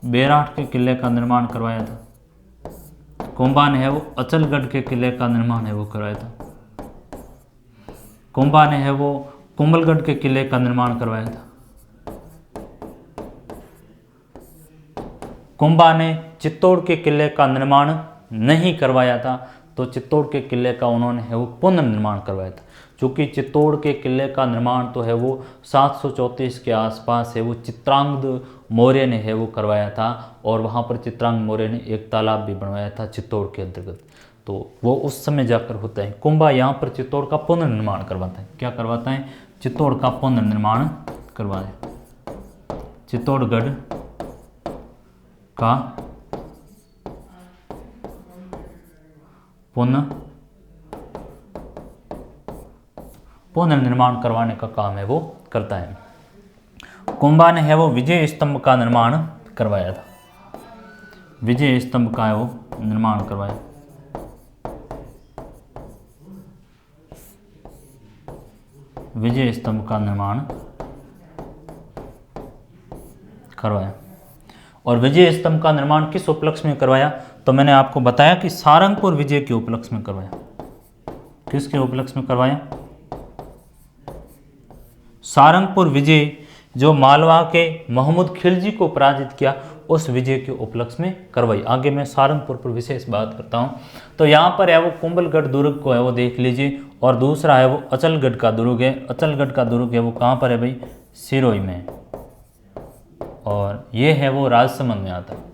बेराट के किले का निर्माण करवाया था, कुंभा ने है वो अचलगढ़ के किले का निर्माण है वो करवाया था, कुंभा ने है वो कुंभलगढ़ के किले का निर्माण करवाया था, कुंभा ने चित्तौड़ के किले का निर्माण नहीं करवाया था। तो चित्तौड़ के किले का उन्होंने है वो पुनर्निर्माण करवाया था। चूँकि चित्तौड़ के किले का निर्माण तो है वो 734 के आसपास है वो चित्रांगद मौर्य ने है वो करवाया था, और वहाँ पर चित्रांगद मौर्य ने एक तालाब भी बनवाया था चित्तौड़ के अंतर्गत। तो वो उस समय जाकर होता है। कुंभा यहाँ पर चित्तौड़ का पुनर्निर्माण करवाता है। क्या करवाता है, चित्तौड़ का पुनर्निर्माण करवाया, चित्तौड़गढ़ का पुनर्निर्माण करवाने का काम है वो करता है। कुंभा ने है वो विजय स्तंभ का निर्माण करवाया था। विजय स्तंभ का है वो निर्माण करवाया। विजय स्तंभ का निर्माण करवाया। और विजय स्तंभ का निर्माण किस उपलक्ष्य में करवाया? तो मैंने आपको बताया कि सारंगपुर विजय के उपलक्ष्य में करवाया। किसके उपलक्ष्य में करवाया? सारंगपुर विजय, जो मालवा के महमूद खिलजी को पराजित किया, उस विजय के उपलक्ष्य में करवाई। आगे मैं सारंगपुर पर विशेष बात करता हूं। तो यहाँ पर है वो कुंभलगढ़ दुर्ग को है वो देख लीजिए, और दूसरा है वो अचलगढ़ का दुर्ग है। अचलगढ़ का दुर्ग है वो कहाँ पर है भाई? सिरोही में, और ये है वो राजसमंद में आता है।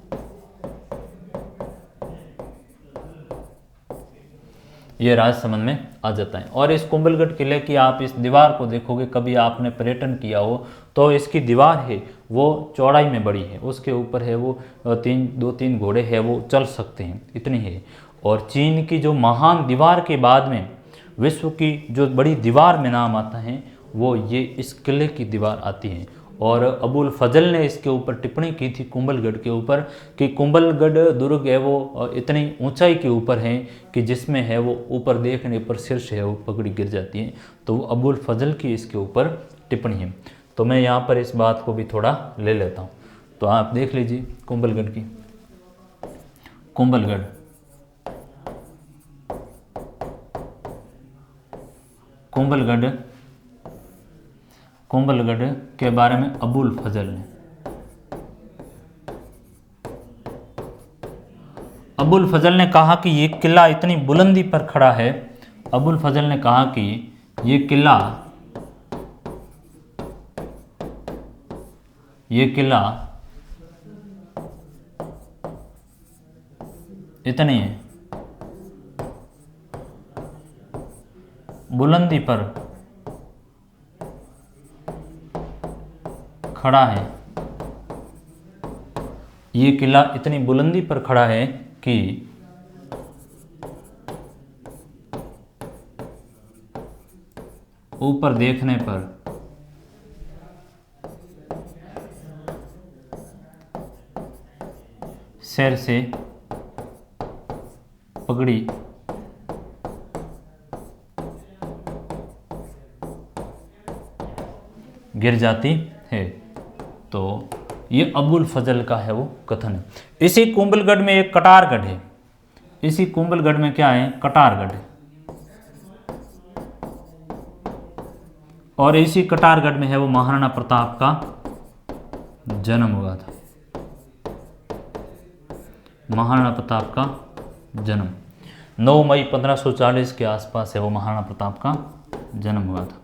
ये राजसमंद में आ जाता है। और इस कुंभलगढ़ किले की आप इस दीवार को देखोगे, कभी आपने पर्यटन किया हो तो इसकी दीवार है वो चौड़ाई में बड़ी है, उसके ऊपर है वो दो तीन घोड़े है वो चल सकते हैं, इतनी है। और चीन की जो महान दीवार के बाद में विश्व की जो बड़ी दीवार में नाम आता है वो ये इस किले की दीवार आती है। और अबुल फजल ने इसके ऊपर टिप्पणी की थी कुंभलगढ़ के ऊपर कि कुंभलगढ़ दुर्ग है वो इतनी ऊंचाई के ऊपर है कि जिसमें है वो ऊपर देखने पर सिर से है वो पगड़ी गिर जाती है। तो वो अबुल फजल की इसके ऊपर टिप्पणी है। तो मैं यहाँ पर इस बात को भी थोड़ा ले लेता हूँ। तो आप देख लीजिए कुंभलगढ़ की, कुंभलगढ़, कुंभलगढ़, कुंभलगढ़ के बारे में अबुल फजल ने, अबुल फजल ने कहा कि ये किला इतनी बुलंदी पर खड़ा है। अबुल फजल ने कहा कि ये किला इतनी बुलंदी पर खड़ा है, ये किला इतनी बुलंदी पर खड़ा है कि ऊपर देखने पर सिर से पगड़ी गिर जाती है। तो ये अबुल फजल का है वो कथन है। इसी कुंभलगढ़ में एक कटारगढ़ है। इसी कुंभलगढ़ में क्या है? कटारगढ़ है। और इसी कटारगढ़ में है वो महाराणा प्रताप का जन्म हुआ था। महाराणा प्रताप का जन्म 9 मई 1540 के आसपास है वो महाराणा प्रताप का जन्म हुआ था।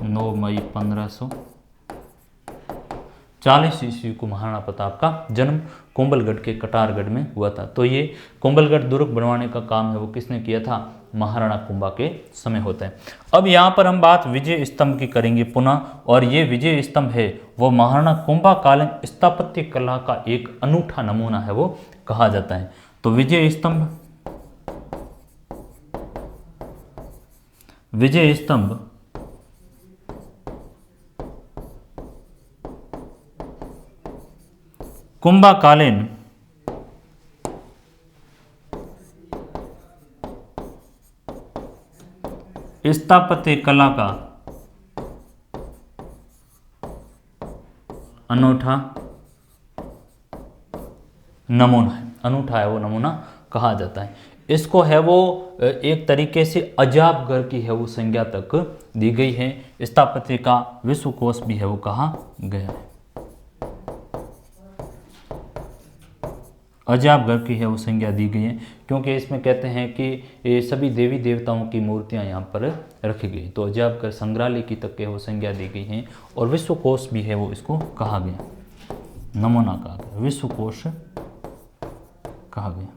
9 मई 1540 ईस्वी को महाराणा प्रताप का जन्म कुंभलगढ़ के कटारगढ़ में हुआ था। तो ये कुंभलगढ़ दुर्ग बनवाने का काम है वो किसने किया था? महाराणा कुंभा के समय होता है। अब यहाँ पर हम बात विजय स्तंभ की करेंगे पुनः, और ये विजय स्तंभ है वो महाराणा कुंभा कालीन स्थापत्य कला का एक अनूठा नमूना है वो कहा जाता है। तो विजय स्तंभ, विजय स्तंभ कुंभा कालीन स्थापत्य कला का अनूठा नमूना है। अनूठा है वो नमूना कहा जाता है। इसको है वो एक तरीके से अजाब घर की है वो संज्ञा तक दी गई है। स्थापत्य का विश्वकोश भी है वो कहा गया है। अजाब घर की है वो संज्ञा दी गई है, क्योंकि इसमें कहते हैं कि ये सभी देवी देवताओं की मूर्तियां यहाँ पर रखी गई। तो अजाब घर संग्रहालय की तक के वो संज्ञा दी गई है। और विश्वकोश भी है वो इसको कहा गया, नमूना कहा गया, विश्वकोश कहा गया।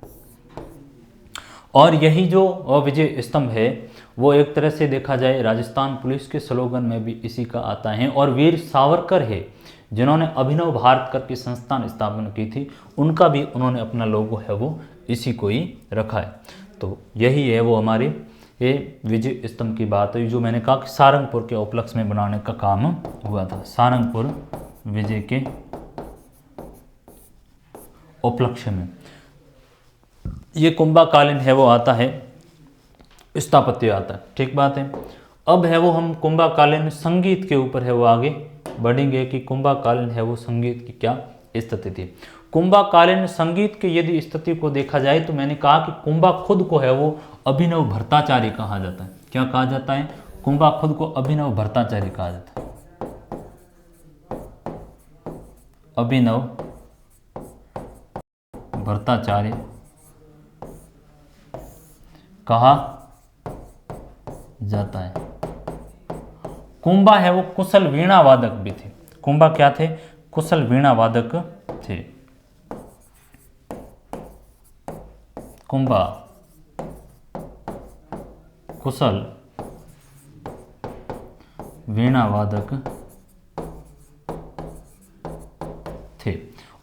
और यही जो विजय स्तंभ है वो एक तरह से देखा जाए राजस्थान पुलिस के स्लोगन में भी इसी का आता है। और वीर सावरकर है जिन्होंने अभिनव भारत कर की संस्थान स्थापना की थी, उनका भी उन्होंने अपना लोगो है वो इसी को ही रखा है। तो यही है वो हमारे ये विजय स्तंभ की बात है जो मैंने कहा कि सारंगपुर के उपलक्ष्य में बनाने का काम हुआ था। सारंगपुर विजय के उपलक्ष्य में ये कुंभकालीन है वो आता है, स्थापत्य आता है, ठीक बात है। अब है वो हम कुंभकालीन संगीत के ऊपर है वो आगे बढ़ेंगे कि कुंभकालीन है वो संगीत की क्या स्थिति थी। कुंभकालीन संगीत की यदि स्थिति को देखा जाए तो मैंने कहा कि कुंभा खुद को है वो अभिनव भट्टाचार्य कहा जाता है। क्या कहा जाता है? कुंभा खुद को अभिनव भट्टाचार्य कहा जाता है। अभिनव भट्टाचार्य कहा जाता है। कुंभा है वो कुशल वीणा वादक भी थे। कुंभा क्या थे? कुशल वीणा वादक थे। कुंभा कुशल वीणा वादक थे।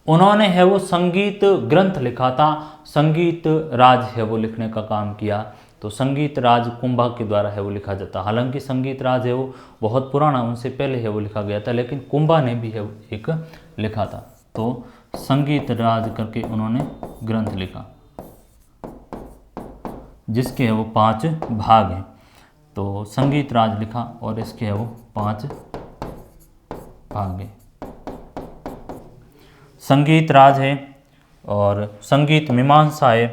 उन्होंने है वो संगीत ग्रंथ लिखा था, संगीत राज है वो लिखने का काम किया। तो संगीत राज कुंभा के द्वारा है वो लिखा जाता। हालांकि संगीत राज है वो बहुत पुराना, उनसे पहले है वो लिखा गया था, लेकिन कुंभा ने भी है वो एक लिखा था। तो संगीत राज करके उन्होंने ग्रंथ लिखा जिसके है वो 5 भाग हैं। तो संगीत राज लिखा और इसके है वो 5 भाग हैं। संगीत राज है और संगीत मीमांसा है।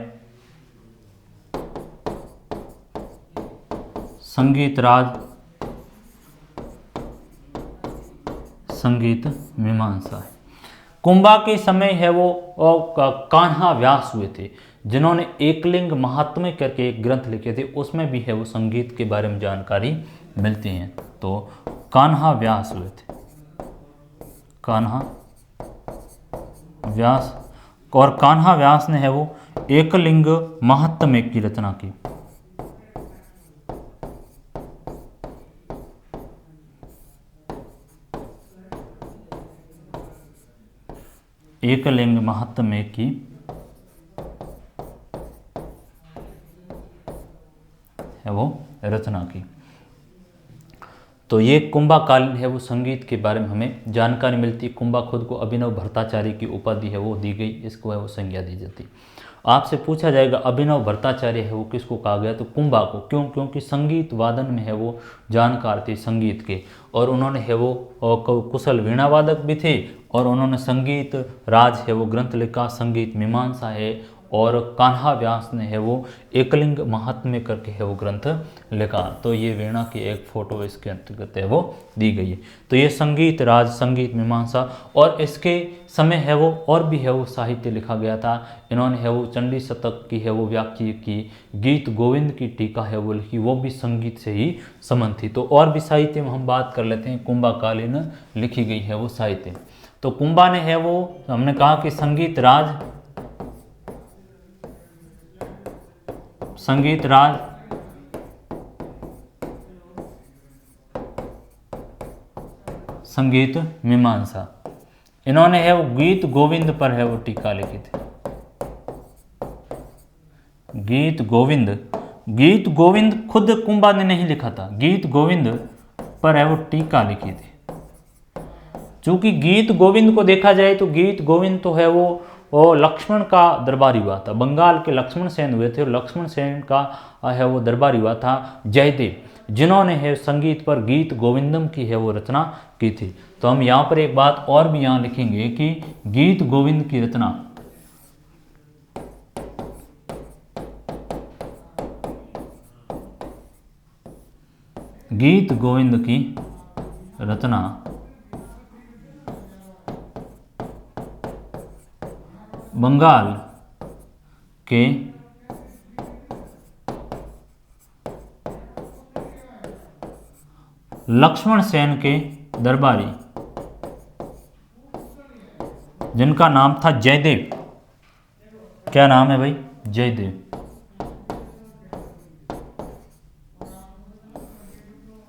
संगीत राज, संगीत मीमांसा है। कुंभा के समय है वो कान्हा व्यास हुए थे जिन्होंने एकलिंग महात्म्य करके एक ग्रंथ लिखे थे, उसमें भी है वो संगीत के बारे में जानकारी मिलती है। तो कान्हा व्यास हुए थे, कान्हा व्यास। और कान्हा व्यास ने है वो एकलिंग महात्म्य की रचना की। एकलिंग महात्म्य की है वो रचना की। तो ये कुंभकालीन है वो संगीत के बारे में हमें जानकारी मिलती। कुंभा खुद को अभिनव भट्टाचार्य की उपाधि है वो दी गई, इसको है वो संज्ञा दी जाती। आपसे पूछा जाएगा अभिनव भट्टाचार्य है वो किसको कहा गया? तो कुंभा को। क्यों? क्योंकि संगीत वादन में है वो जानकार थे संगीत के, और उन्होंने है वो कुशल वीणा वादक भी थे, और उन्होंने संगीत राज है वो ग्रंथ लिखा, संगीत मीमांसा है, और कान्हा व्यास ने है वो एकलिंग महात्म्य करके है वो ग्रंथ लिखा। तो ये वीणा की एक फोटो इसके अंतर्गत है वो दी गई है। तो ये संगीत राज, संगीत मीमांसा, और इसके समय है वो और भी है वो साहित्य लिखा गया था। इन्होंने है वो चंडी शतक की है वो व्याख्या की, गीत गोविंद की टीका है वो लिखी, वो भी संगीत से ही संबंध थी। तो और भी साहित्य में हम बात कर लेते हैं, कुंभकालीन लिखी गई है वो साहित्य। तो कुंभा ने है वो, हमने कहा कि संगीत राज, संगीत राज, संगीत मीमांसा, इन्होंने है वो गीत गोविंद पर है वो टीका लिखी थी। गीत गोविंद, गीत गोविंद खुद कुंभा ने नहीं लिखा था, गीत गोविंद पर है वो टीका लिखी थी। चूंकि गीत गोविंद को देखा जाए तो गीत गोविंद तो है वो लक्ष्मण का दरबारी हुआ था, बंगाल के लक्ष्मण सेन हुए थे, और लक्ष्मण सेन का है वो दरबारी हुआ था जयदेव, जिन्होंने है संगीत पर गीत गोविंदम की है वो रचना की थी। तो हम यहाँ पर एक बात और भी यहाँ लिखेंगे कि गीत गोविंद की रचना, गीत गोविंद की रचना बंगाल के लक्ष्मण सेन के दरबारी, जिनका नाम था जयदेव। क्या नाम है भाई? जयदेव।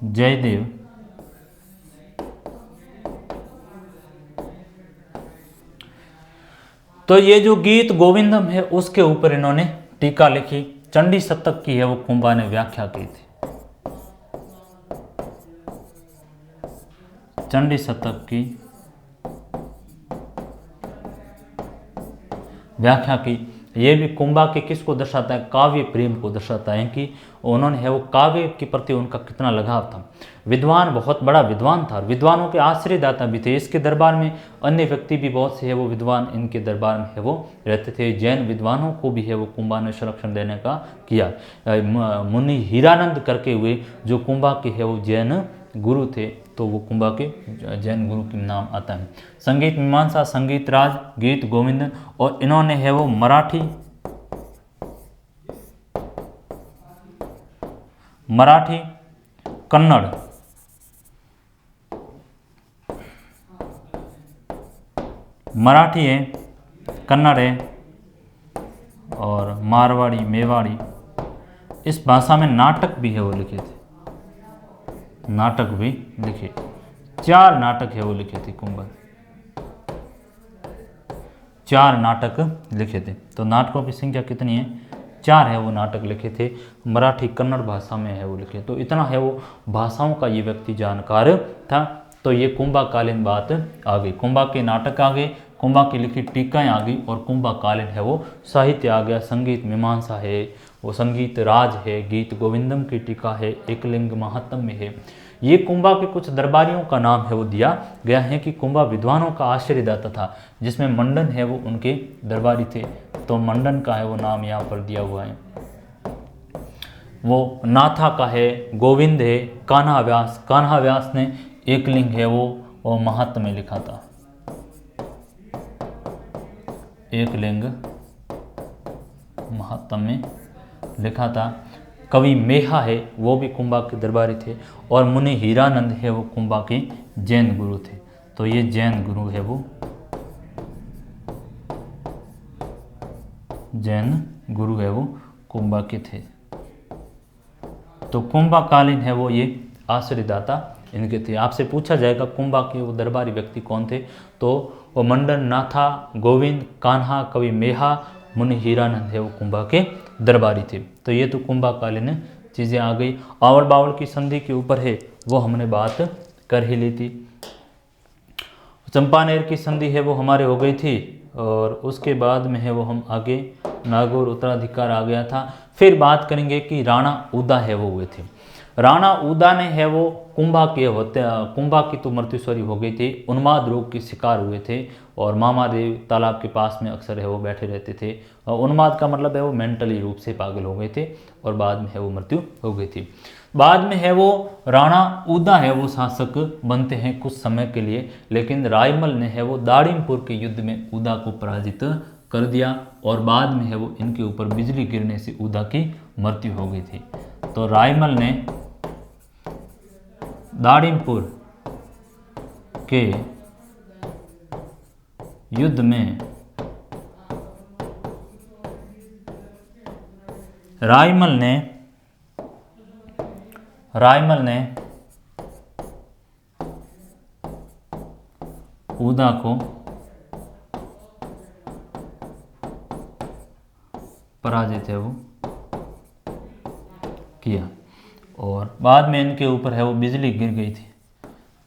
जयदेव तो ये जो गीत गोविंदम है उसके ऊपर इन्होंने टीका लिखी, चंडी शतक की है वो कुंभा ने व्याख्या की थी। चंडी शतक की व्याख्या की। ये भी कुंभा के किसको दर्शाता है? काव्य प्रेम को दर्शाता है कि उन्होंने है वो काव्य के प्रति उनका कितना लगाव था। विद्वान, बहुत बड़ा विद्वान था, विद्वानों के आश्रयदाता भी थे। इसके दरबार में अन्य व्यक्ति भी बहुत से है वो विद्वान इनके दरबार में है वो रहते थे। जैन विद्वानों को भी है वो कुंभा ने संरक्षण देने का किया। मुनि हीरानंद करके हुए जो कुंभा के है वो जैन गुरु थे, तो वो कुंभा के जैन गुरु के नाम आता है। संगीत मीमांसा, संगीत राज, गीत गोविंदन, और इन्होंने है वो मराठी कन्नड़, मराठी है, कन्नड़ है और मारवाड़ी, मेवाड़ी, इस भाषा में नाटक भी है वो लिखे थे। नाटक भी लिखे, 4 नाटक है वो लिखे थे कुंभा, 4 नाटक लिखे थे। तो नाटकों की संख्या कितनी है? 4 है वो नाटक लिखे थे, मराठी कन्नड़ भाषा में है वो लिखे। तो इतना है वो भाषाओं का ये व्यक्ति जानकार था। तो ये कुंभा कालीन बात आ गई। कुंभा के नाटक आ गए, कुंभा की लिखी टीकाएँ आ गई, और कुंभा कालीन है वो साहित्य आ गया। संगीत मीमांसा है, वो संगीत राज है, गीत गोविंदम की टीका है, एकलिंग महात्म्य है। ये कुंभा के कुछ दरबारियों का नाम है वो दिया गया है कि कुंभा विद्वानों का आश्रयदाता था, जिसमें मंडन है वो उनके दरबारी थे। तो मंडन का है वो नाम यहाँ पर दिया हुआ है। वो नाथा का है, गोविंद है, कान्हा व्यास, कान्हा व्यास ने एकलिंग है वो महात्म्य लिखा था, एकलिंग महात्म्य लिखा था। कवि मेहा है वो भी कुंभा के दरबारी थे, और मुनि हीरानंद है वो कुंभा के जैन गुरु थे। तो ये जैन गुरु है वो जैन गुरु है वो कुंभा के थे। तो कुंभा कालीन है वो ये आश्रयदाता इनके थे। आपसे पूछा जाएगा कुंभा के वो दरबारी व्यक्ति कौन थे, तो वो मंडन, नाथा, गोविंद, कान्हा, कवि मेहा, मुनि हीरानंद है वो कुंभा के दरबारी थे। तो ये तो कुंभा कालीन चीज़ें आ गई। आवड़ बावड़ की संधि के ऊपर है वो हमने बात कर ही ली थी। चंपानेर की संधि है वो हमारे हो गई थी, और उसके बाद में है वो हम आगे नागौर उत्तराधिकार आ गया था। फिर बात करेंगे कि राणा उदा है वो हुए थे। राणा उदा ने है वो कुंभा की तो मृत्युसरी हो गई थी, उन्माद रोग के शिकार हुए थे, और मामादेव तालाब के पास में अक्सर है वो बैठे रहते थे। उन्माद का मतलब है वो मेंटली रूप से पागल हो गए थे, और बाद में है वो मृत्यु हो गई थी। बाद में है वो राणा उदा है वो शासक बनते हैं कुछ समय के लिए, लेकिन रायमल ने है वो दाड़िमपुर के युद्ध में उदा को पराजित कर दिया, और बाद में है वो इनके ऊपर बिजली गिरने से उदा की मृत्यु हो गई थी। तो रायमल ने दाड़िमपुर के युद्ध में रायमल ने उदा को पराजित है वो किया, और बाद में इनके ऊपर है वो बिजली गिर गई थी।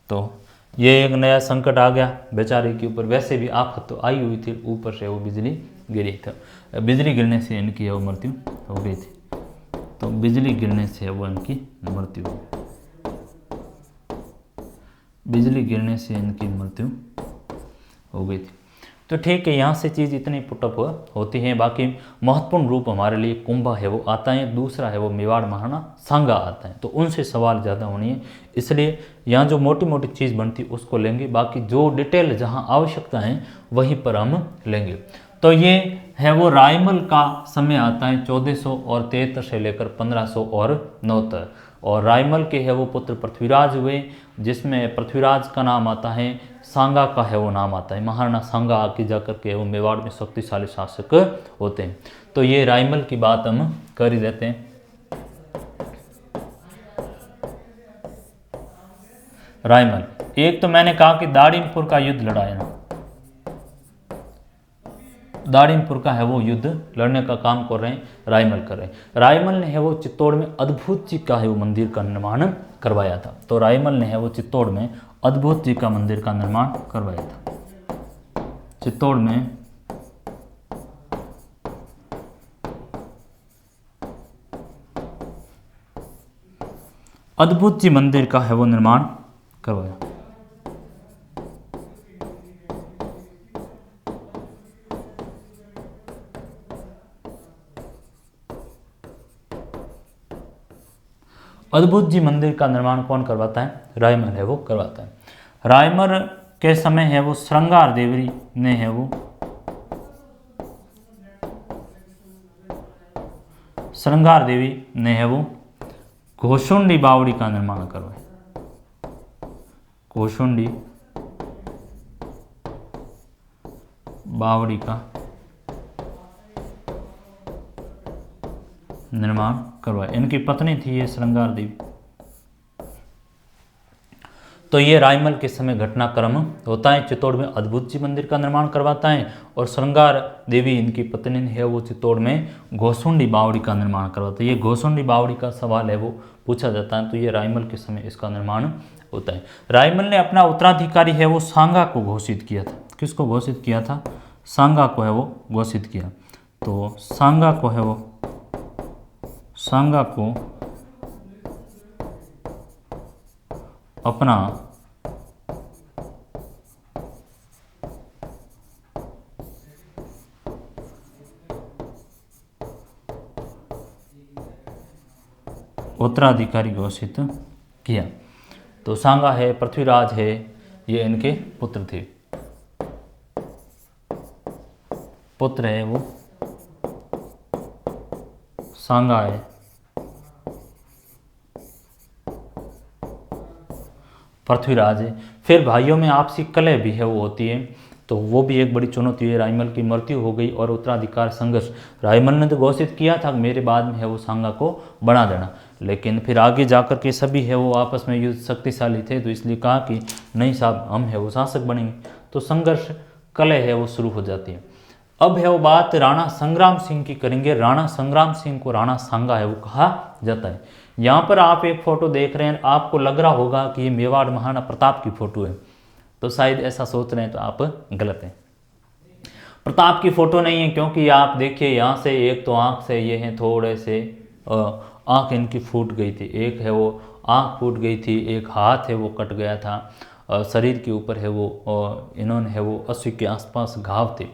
तो ये एक नया संकट आ गया बेचारे के ऊपर। वैसे भी आफत तो आई हुई थी, ऊपर से वो बिजली गिरी था। बिजली गिरने से इनकी वो मृत्यु हो गई थी। तो बिजली गिरने से वो इनकी मृत्यु हुई, बिजली गिरने से इनकी मृत्यु हो गई थी। तो ठीक है, यहाँ से चीज़ इतनी पुटअप होती है। बाकी महत्वपूर्ण रूप हमारे लिए कुंभा है वो आता है, दूसरा है वो मेवाड़ महाराणा सांगा आता है। तो उनसे सवाल ज़्यादा होनी है, इसलिए यहाँ जो मोटी मोटी चीज़ बनती उसको लेंगे, बाकी जो डिटेल जहाँ आवश्यकता है वहीं पर हम लेंगे। तो ये है वो रायमल का समय आता है 1473 से लेकर 1569, और रायमल के है वो पुत्र पृथ्वीराज हुए, जिसमें पृथ्वीराज का नाम आता है, सांगा का है वो नाम आता है। महाराणा सांगा आगे जाकर के वो मेवाड़ में शक्तिशाली शासक होते हैं। तो ये रायमल की बात हम कर ही देते हैं। रायमल, एक तो मैंने कहा कि दाड़िमपुर का युद्ध लड़ा है ना, दारिमपुर का है वो युद्ध लड़ने का काम कर रहे हैं रायमल कर रहे हैं। रायमल ने है वो चित्तौड़ में अद्भुत जी का है वो मंदिर का निर्माण करवाया था। तो रायमल ने है वो चित्तौड़ में अद्भुत जी का मंदिर का निर्माण करवाया था। चित्तौड़ में अद्भुत जी मंदिर का है वो निर्माण करवाया। अद्भुत जी मंदिर का निर्माण कौन करवाता है? रायमल है वो करवाता है। रायमल के समय है वो श्रृंगार देवी ने है वो श्रृंगार देवी ने है वो घोषुंडी बावड़ी का निर्माण करवाया। घोषुंडी बावड़ी का निर्माण करवाया। इनकी पत्नी थी ये श्रृंगार देवी। तो ये रायमल के समय घटनाक्रम होता है। चित्तौड़ में अद्भुत जी मंदिर का निर्माण करवाता है और श्रृंगार देवी इनकी पत्नी है वो चित्तौड़ में घोषुंडी बावड़ी का निर्माण करवाता है। ये घोषुंडी बावड़ी का सवाल है वो पूछा जाता है। तो ये रायमल के समय इसका निर्माण होता है। रायमल ने अपना उत्तराधिकारी है वो सांगा को घोषित किया था। किसको घोषित किया था? सांगा को है वो घोषित किया। तो सांगा को है वो सांगा को अपना उत्तराधिकारी घोषित किया। तो सांगा है, पृथ्वीराज है, ये इनके पुत्र थे। पुत्र है वो सांगा है, पृथ्वीराज है। फिर भाइयों में आपसी कलह भी है वो होती है। तो वो भी एक बड़ी चुनौती है। रायमल की मृत्यु हो गई और उत्तराधिकार संघर्ष। रायमल ने तो घोषित किया था मेरे बाद में है वो सांगा को बना देना, लेकिन फिर आगे जाकर के सभी है वो आपस में युद्ध शक्तिशाली थे, तो इसलिए कहा कि नहीं साहब हम है वो शासक बनेंगे। तो संघर्ष कलह है वो शुरू हो जाती है। अब है वो बात राणा संग्राम सिंह की करेंगे। राणा संग्राम सिंह को राणा सांगा है वो कहा जाता है। यहाँ पर आप एक फोटो देख रहे हैं, आपको लग रहा होगा कि ये मेवाड़ महाराणा प्रताप की फोटो है, तो शायद ऐसा सोच रहे हैं तो आप गलत हैं। प्रताप की फोटो नहीं है, क्योंकि आप देखिए यहाँ से एक तो आँख से ये हैं थोड़े से आँख इनकी फूट गई थी, एक है वो आँख फूट गई थी, एक हाथ है वो कट गया था, शरीर के ऊपर है वो इन्होंने है वो 80 के आसपास घाव थे।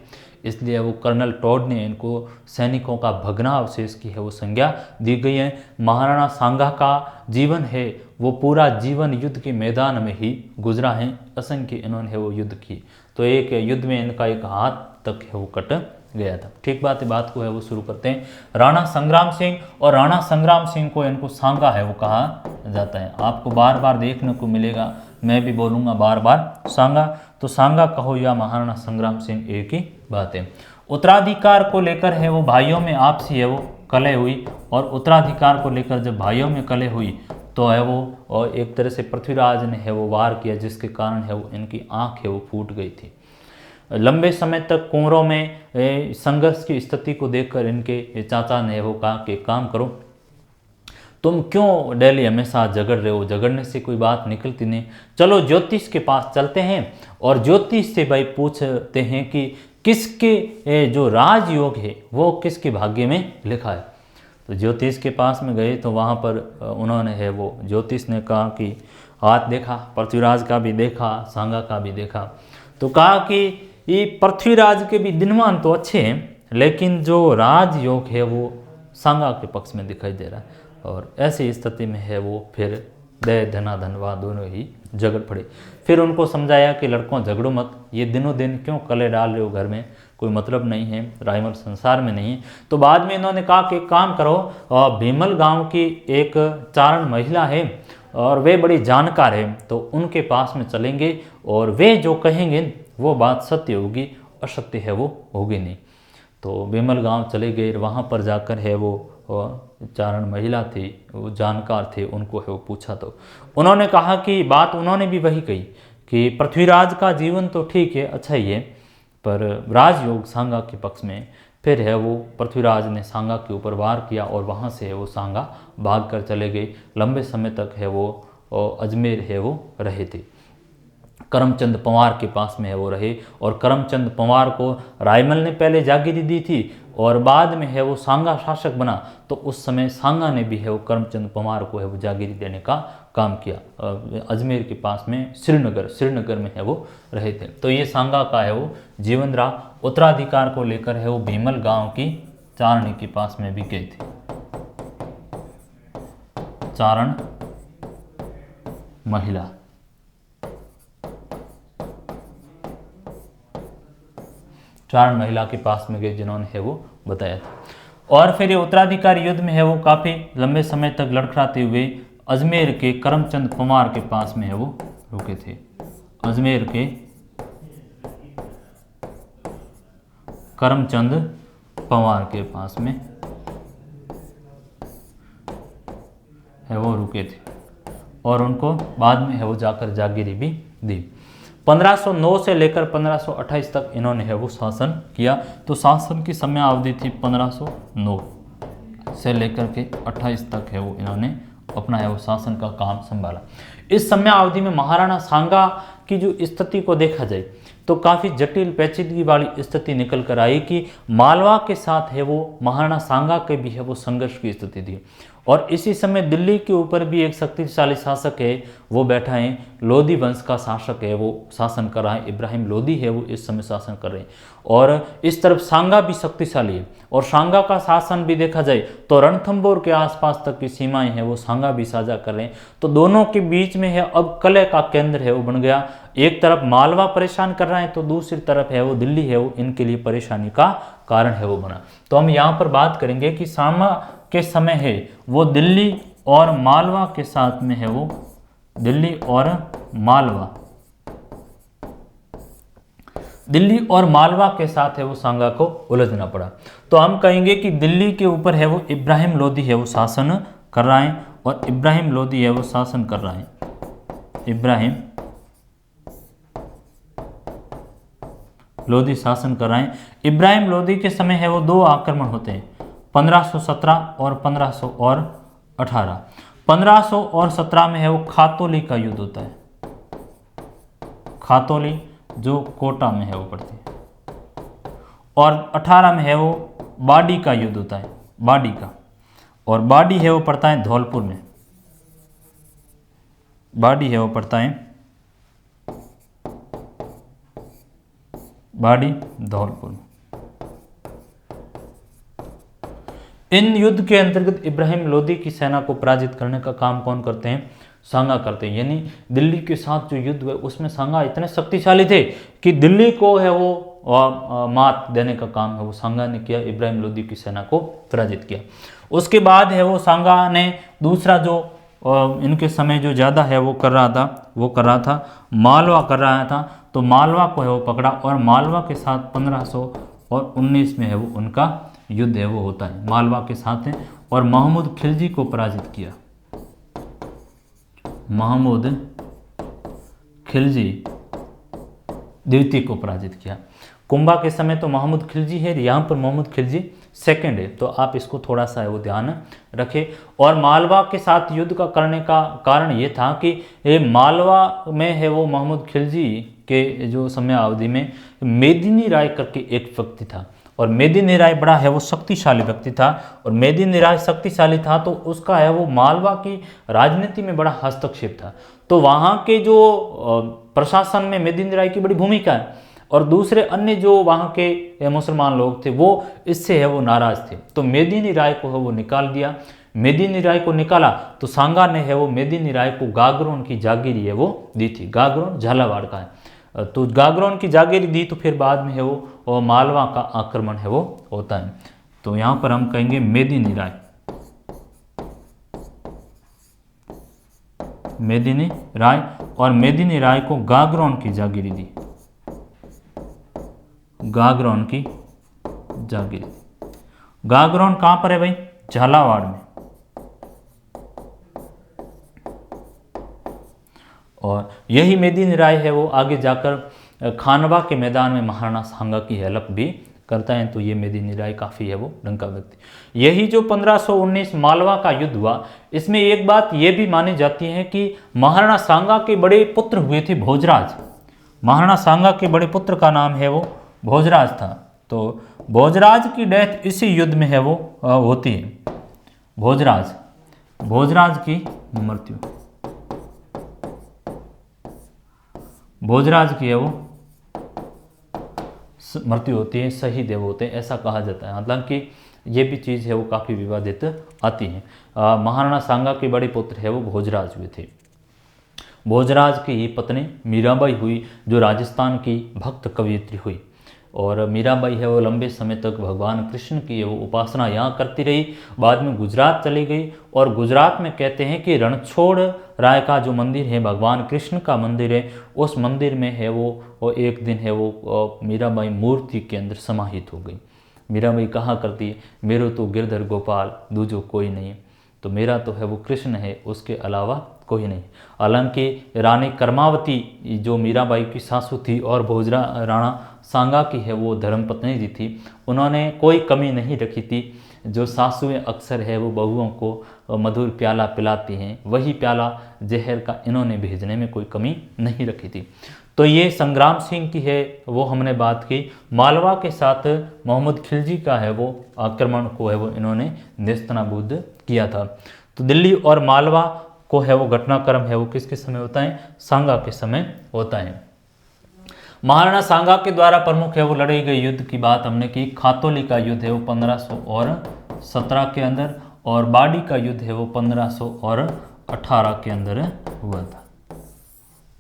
इसलिए वो कर्नल टॉड ने इनको सैनिकों का भग्नावशेष की है वो संज्ञा दी गई है। महाराणा सांगा का जीवन है वो पूरा जीवन युद्ध के मैदान में ही गुजरा है। असंख्य इन्होंने है वो युद्ध की, तो एक युद्ध में इनका एक हाथ तक है वो कट गया था। ठीक बात है, बात को है वो शुरू करते हैं। राणा संग्राम सिंह, और राणा संग्राम सिंह को इनको सांगा है वो कहा जाता है। आपको बार बार देखने को मिलेगा, मैं भी बोलूँगा बार बार सांगा। तो सांगा कहो या महाराणा संग्राम सिंह एक ही बात है। उत्तराधिकार को लेकर है वो भाइयों में आपसी है वो कलह हुई, और उत्तराधिकार को लेकर जब भाइयों में कलह हुई तो है वो और एक तरह से पृथ्वीराज ने है वो वार किया, जिसके कारण है वो इनकी आँख है वो फूट गई थी। लंबे समय तक कुंवरों में संघर्ष की स्थिति को देखकर इनके चाचा ने वो कहा कि काम करो, तुम क्यों डेली हमेशा झगड़ रहे हो, झगड़ने से कोई बात निकलती नहीं, चलो ज्योतिष के पास चलते हैं और ज्योतिष से भाई पूछते हैं कि किसके जो राजयोग है वो किसके भाग्य में लिखा है। तो ज्योतिष के पास में गए तो वहाँ पर उन्होंने है वो ज्योतिष ने कहा कि हाथ देखा, पृथ्वीराज का भी देखा, सांगा का भी देखा, तो कहा कि ये पृथ्वीराज के भी दिनमान तो अच्छे हैं, लेकिन जो राजयोग है वो सांगा के पक्ष में दिखाई दे रहा है। और ऐसी स्थिति में है वो फिर दय धनाधनवा दोनों ही झगड़ पड़े। फिर उनको समझाया कि लड़कों झगड़ो मत, ये दिनों दिन क्यों कले डाल रहे हो, घर में कोई मतलब नहीं है, रायमल संसार में नहीं है। तो बाद में इन्होंने कहा कि काम करो, भीमल गांव की एक चारण महिला है और वे बड़ी जानकार है, तो उनके पास में चलेंगे और वे जो कहेंगे वो बात सत्य होगी, असत्य है वो होगी नहीं। तो भीमल गांव चले गए, वहाँ पर जाकर है वो चारण महिला थी, वो जानकार थे, उनको है वो पूछा तो उन्होंने कहा कि बात उन्होंने भी वही कही कि पृथ्वीराज का जीवन तो ठीक है, अच्छा ही है, पर राजयोग सांगा के पक्ष में। फिर है वो पृथ्वीराज ने सांगा के ऊपर वार किया और वहाँ से है वो सांगा भाग कर चले गए। लंबे समय तक है वो अजमेर है वो रहे थे। करमचंद पंवार के पास में है वो रहे और करमचंद पंवार को रायमल ने पहले जागीरी दी थी और बाद में है वो सांगा शासक बना, तो उस समय सांगा ने भी है वो करमचंद पंवार को है वो जागीरी देने का काम किया। अजमेर के पास में श्रीनगर में है वो रहे थे। तो ये सांगा का है वो जीवन रहा। उत्तराधिकार को लेकर है वो भीमल गांव की चारणी के पास में भी गए थे। चारण महिला, चारण महिला के पास में गए जिन्होंने है वो बताया था। और फिर ये उत्तराधिकारी युद्ध में है वो काफ़ी लंबे समय तक लड़खड़ाते हुए अजमेर के करमचंद पंवार के पास में है वो रुके थे। अजमेर के करमचंद पंवार के पास में है वो रुके थे और उनको बाद में है वो जाकर जागीरी भी दी। 1509 से लेकर 1528 तक इन्होंने है वो शासन किया। तो शासन की समय अवधि थी 1509 से लेकर के 28 तक है वो इन्होंने अपना है वो शासन का काम संभाला। इस समय अवधि में महाराणा सांगा की जो स्थिति को देखा जाए तो काफ़ी जटिल पेचीदगी वाली स्थिति निकल कर आई कि मालवा के साथ है वो महाराणा सांगा के भी है वो संघर्ष की स्थिति थी। और इसी समय दिल्ली के ऊपर भी एक शक्तिशाली शासक है वो बैठा है, लोधी वंश का शासक है वो शासन कर रहा है, इब्राहिम लोधी है वो इस समय शासन कर रहे हैं। और इस तरफ सांगा भी शक्तिशाली है और सांगा का शासन भी देखा जाए तो रणथंभौर के आसपास तक की सीमाएं हैं वो सांगा भी साझा कर रहे हैं। तो दोनों के बीच में है अब कलह का केंद्र है वो बन गया। एक तरफ मालवा परेशान कर रहा है तो दूसरी तरफ है वो दिल्ली है वो इनके लिए परेशानी का कारण है वो बना। तो हम यहाँ पर बात करेंगे कि सांगा के समय है वो दिल्ली और मालवा के साथ में है वो दिल्ली और मालवा के साथ है वो सांगा को उलझना पड़ा। तो हम कहेंगे कि दिल्ली के ऊपर है वो इब्राहिम लोधी है वो शासन कर रहा है और इब्राहिम लोधी है वो शासन कर रहा है। इब्राहिम लोधी शासन कर रहे हैं। इब्राहिम लोधी के समय है वो दो आक्रमण होते हैं, 1517 और 1518। 1517 में है वो खातौली का युद्ध होता है। खातौली जो कोटा में है वो पड़ती है। और 18 में है वो बाडी का युद्ध होता है, बाडी का। और बाडी है वो पड़ता है धौलपुर में। बाडी है वो पड़ता है बाडी धौलपुर में। इन युद्ध के अंतर्गत इब्राहिम लोधी की सेना को पराजित करने का काम कौन करते हैं? सांगा करते हैं। यानी दिल्ली के साथ जो युद्ध हुआ उसमें सांगा इतने शक्तिशाली थे कि दिल्ली को है वो मात देने का काम है वो सांगा ने किया, इब्राहिम लोधी की सेना को पराजित किया। उसके बाद है वो सांगा ने दूसरा जो इनके समय जो ज़्यादा है वो कर रहा था मालवा कर रहा था। तो मालवा को है वो पकड़ा और मालवा के साथ 1519 में है वो उनका युद्ध है वो होता है मालवा के साथ है और महमूद खिलजी को पराजित किया। महमूद खिलजी द्वितीय को पराजित किया। कुंभा के समय तो महमूद खिलजी है, यहाँ पर महमूद खिलजी सेकंड है, तो आप इसको थोड़ा सा है वो ध्यान रखें। और मालवा के साथ युद्ध का करने का कारण ये था कि ये मालवा में है वो महमूद खिलजी के जो समय अवधि में मेदिनी राय करके एक व्यक्ति था और मेदिनी राय बड़ा है वो शक्तिशाली व्यक्ति था और मेदिनी राय शक्तिशाली था तो उसका है वो मालवा की राजनीति में बड़ा हस्तक्षेप था। तो वहाँ के जो प्रशासन में मेदिनी राय की बड़ी भूमिका है और दूसरे अन्य जो वहाँ के मुसलमान लोग थे वो इससे है वो नाराज थे। तो मेदिनी राय को है वो निकाल दिया। मेदिनी राय को निकाला तो सांगा ने है वो मेदिनी राय को गागरोन की जागीरी है वो दी थी। गागरोन झालावाड़ का है, तो गागरोन की जागीरी दी तो फिर बाद में है वो मालवा का आक्रमण है वो होता है। तो यहाँ पर हम कहेंगे मेदिनी राय और मेदिनी राय को गागरोन की जागीरी दी। गागरोन की जागीरी। गागरोन कहाँ पर है भाई? झालावाड़ में। और यही मेदिनी राय है वो आगे जाकर खानवा के मैदान में महाराणा सांगा की हेल्प भी करता है। तो ये मेदिनी राय काफ़ी है वो ढंग का व्यक्ति। यही जो 1519 मालवा का युद्ध हुआ, इसमें एक बात ये भी मानी जाती है कि महाराणा सांगा के बड़े पुत्र हुए थे भोजराज। महाराणा सांगा के बड़े पुत्र का नाम है वो भोजराज था। तो भोजराज की डेथ इसी युद्ध में है वो होती है। भोजराज की मृत्यु, भोजराज की है वो मृत्यु होती है, शहीद है वो होते हैं, ऐसा कहा जाता है। हालांकि ये भी चीज़ है वो काफ़ी विवादित आती है। महाराणा सांगा के बड़े पुत्र है वो भोजराज हुए थे। भोजराज की ही पत्नी मीराबाई हुई, जो राजस्थान की भक्त कवयित्री हुई। और मीराबाई है वो लंबे समय तक भगवान कृष्ण की वो उपासना यहाँ करती रही। बाद में गुजरात चली गई, और गुजरात में कहते हैं कि रणछोड़ राय का जो मंदिर है, भगवान कृष्ण का मंदिर है, उस मंदिर में है वो एक दिन है वो मीराबाई मूर्ति के अंदर समाहित हो गई। मीराबाई कहा करती है, मेरो तो गिरधर गोपाल दूजो कोई नहीं, तो मेरा तो है वो कृष्ण है, उसके अलावा कोई नहीं। हालांकि रानी कर्मावती जो मीराबाई की सासू थी और राणा सांगा की है वो धर्मपत्नी जी थी, उन्होंने कोई कमी नहीं रखी थी। जो सासुएं अक्सर है वो बहुओं को मधुर प्याला पिलाती हैं, वही प्याला जहर का इन्होंने भेजने में कोई कमी नहीं रखी थी। तो ये संग्राम सिंह की है वो हमने बात की। मालवा के साथ मोहम्मद खिलजी का है वो आक्रमण को है वो इन्होंने नेस्तनाबूद किया था। तो दिल्ली और मालवा को है वो घटनाक्रम है वो किसके समय होता है? सांगा के समय होता है। महाराणा सांगा के द्वारा प्रमुख है वो लड़े गए युद्ध की बात हमने की। खातौली का युद्ध है वो 1517 के अंदर, और बाड़ी का युद्ध है वो 1518 के अंदर हुआ था।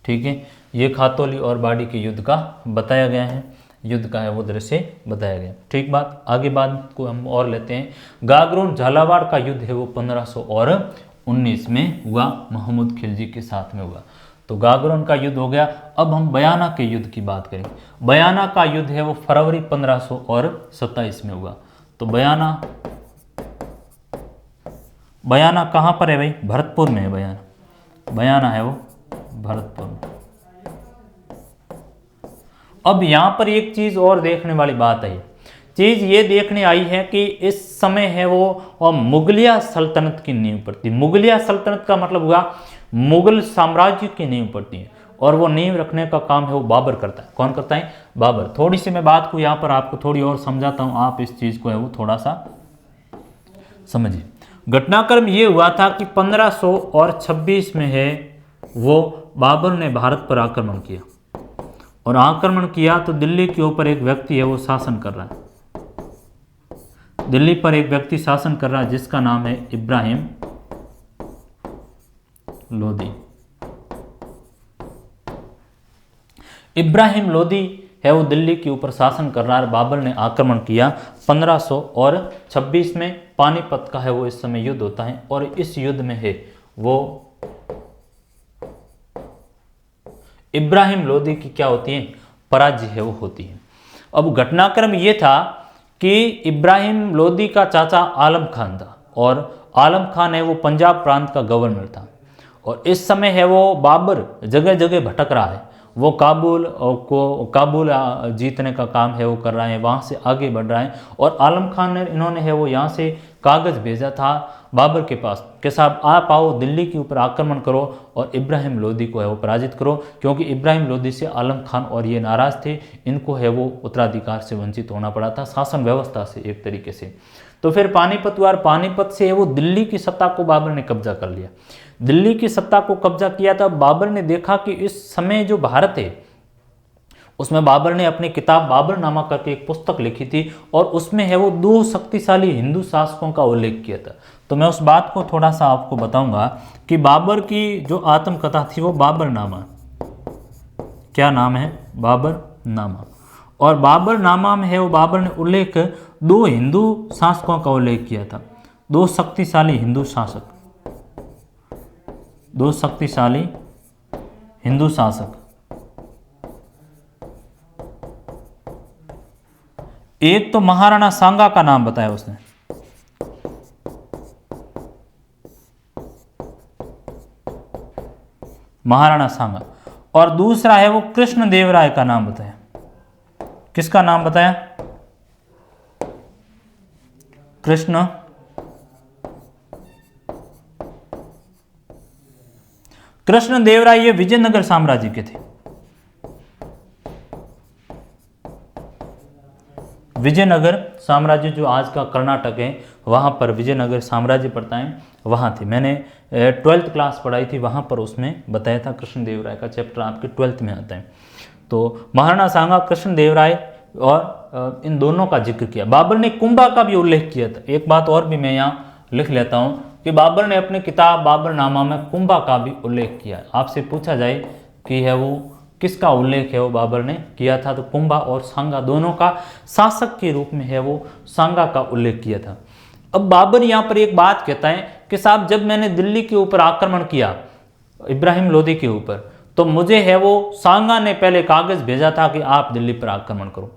ठीक है, ये खातौली और बाड़ी के युद्ध का बताया गया है, युद्ध का है वो दृश्य बताया गया। ठीक बात, आगे बात को हम और लेते हैं। गागरोन झालावाड़ का युद्ध है वो 1519 में हुआ, मोहम्मद खिलजी के साथ में हुआ। तो गागरोन का युद्ध हो गया। अब हम बयाना के युद्ध की बात करें। बयाना का युद्ध है वो फरवरी 1527 में हुआ। तो बयाना कहाँ पर है भाई? भरतपुर में है बयाना है वो भरतपुर में। अब यहाँ पर एक चीज़ और देखने वाली बात है, चीज़ ये देखने आई है कि इस समय है वो मुगलिया सल्तनत की नींव पड़ती। मुगलिया सल्तनत का मतलब हुआ मुगल साम्राज्य की नींव पड़ती है, और वो नींव रखने का काम है वो बाबर करता है। कौन करता है? बाबर। थोड़ी सी मैं बात को यहाँ पर आपको थोड़ी और समझाता हूँ, आप इस चीज़ को है वो थोड़ा सा समझिए। घटनाक्रम ये हुआ था कि 1526 में है वो बाबर ने भारत पर आक्रमण किया, और आक्रमण किया तो दिल्ली के ऊपर एक व्यक्ति है वो शासन कर रहा है। दिल्ली पर एक व्यक्ति शासन कर रहा है जिसका नाम है इब्राहिम लोदी। इब्राहिम लोदी है वो दिल्ली के ऊपर शासन कर रहा है। बाबर ने आक्रमण किया 1526 में। पानीपत का है वो इस समय युद्ध होता है, और इस युद्ध में है वो इब्राहिम लोदी की क्या होती है? पराजय है वो होती है। अब घटनाक्रम ये था कि इब्राहिम लोदी का चाचा आलम खान था, और आलम खान है वो पंजाब प्रांत का गवर्नर था। और इस समय है वो बाबर जगह जगह भटक रहा है, वो काबुल जीतने का काम है वो कर रहा है, वहाँ से आगे बढ़ रहा है। और आलम खान ने इन्होंने है वो यहाँ से कागज़ भेजा था बाबर के पास कि साहब आप आओ, दिल्ली के ऊपर आक्रमण करो और इब्राहिम लोदी को है वो पराजित करो, क्योंकि इब्राहिम लोदी से आलम खान और ये नाराज़ थे, इनको है वो उत्तराधिकार से वंचित होना पड़ा था, शासन व्यवस्था से एक तरीके से। तो फिर पानीपत हुआ, पानीपत से वो दिल्ली की सत्ता को बाबर ने कब्जा कर लिया। दिल्ली की सत्ता को कब्जा किया था। बाबर ने देखा कि इस समय जो भारत है उसमें बाबर ने अपनी किताब बाबरनामा करके एक पुस्तक लिखी थी, और उसमें है वो 2 शक्तिशाली हिंदू शासकों का उल्लेख किया था। तो मैं उस बात को थोड़ा सा आपको बताऊंगा कि बाबर की जो आत्मकथा थी वो बाबरनामा, क्या नाम है? बाबरनामा। और बाबरनामा में है वो बाबर ने उल्लेख 2 हिंदू शासकों का उल्लेख किया था, 2 शक्तिशाली हिंदू शासक, 2 शक्तिशाली हिंदू शासक। एक तो महाराणा सांगा का नाम बताया उसने, महाराणा सांगा, और दूसरा है वो कृष्णदेवराय का नाम बताया। किसका नाम बताया? कृष्णदेवराय ये विजयनगर साम्राज्य के थे। विजयनगर साम्राज्य जो आज का कर्नाटक है वहाँ पर विजयनगर साम्राज्य पड़ता है, वहाँ थे। मैंने 12th क्लास पढ़ाई थी वहाँ पर, उसमें बताया था। कृष्णदेवराय का चैप्टर आपके 12th में आता है। तो महाराणा सांगा, कृष्णदेवराय और इन दोनों का जिक्र किया। बाबर ने कुंभा का भी उल्लेख किया था। एक बात और भी मैं यहाँ लिख लेता हूँ कि बाबर ने अपनी किताब बाबरनामा में कुंभा का भी उल्लेख किया। आपसे पूछा जाए कि है वो किसका उल्लेख है वो बाबर ने किया था, तो कुंभा और सांगा दोनों का शासक के रूप में है वो सांगा का उल्लेख किया था। अब बाबर यहाँ पर एक बात कहता है कि साहब जब मैंने दिल्ली के ऊपर आक्रमण किया इब्राहिम लोदी के ऊपर, तो मुझे है वो सांगा ने पहले कागज भेजा था कि आप दिल्ली पर आक्रमण करो,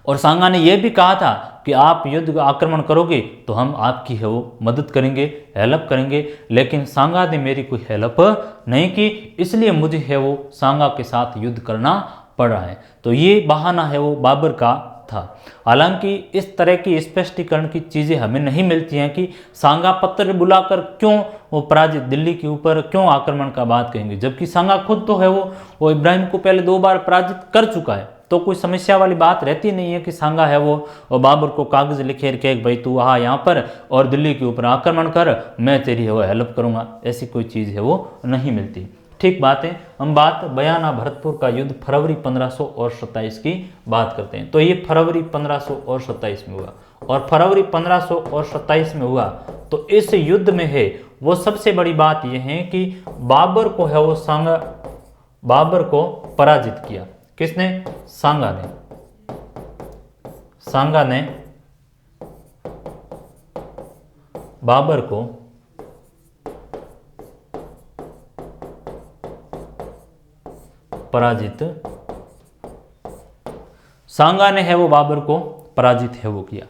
और सांगा ने यह भी कहा था कि आप युद्ध आक्रमण करोगे तो हम आपकी है वो मदद करेंगे, हेल्प करेंगे। लेकिन सांगा ने मेरी कोई हेल्प नहीं की, इसलिए मुझे है वो सांगा के साथ युद्ध करना पड़ रहा है। तो ये बहाना है वो बाबर का था। हालांकि इस तरह की स्पष्टीकरण की चीज़ें हमें नहीं मिलती हैं कि सांगा पत्र बुलाकर क्यों वो पराजित दिल्ली के ऊपर क्यों आक्रमण का बात कहेंगे, जबकि सांगा खुद तो है वो इब्राहिम को पहले 2 बार पराजित कर चुका है। तो कोई समस्या वाली बात रहती नहीं है कि सांगा है वो बाबर को कागज लिखे के भाई तू आ यहाँ पर और दिल्ली के ऊपर आक्रमण कर, मैं तेरी है वो हेल्प करूँगा। ऐसी कोई चीज़ है वो नहीं मिलती। ठीक बात है। हम बात बयाना भरतपुर का युद्ध फरवरी 1527 की बात करते हैं। तो ये फरवरी 1527 में हुआ, और फरवरी 1527 में हुआ तो इस युद्ध में है वो सबसे बड़ी बात यह है कि बाबर को है वो बाबर को पराजित किया। किसने? सांगा ने। सांगा ने बाबर को पराजित, सांगा ने है वो बाबर को पराजित है वो किया।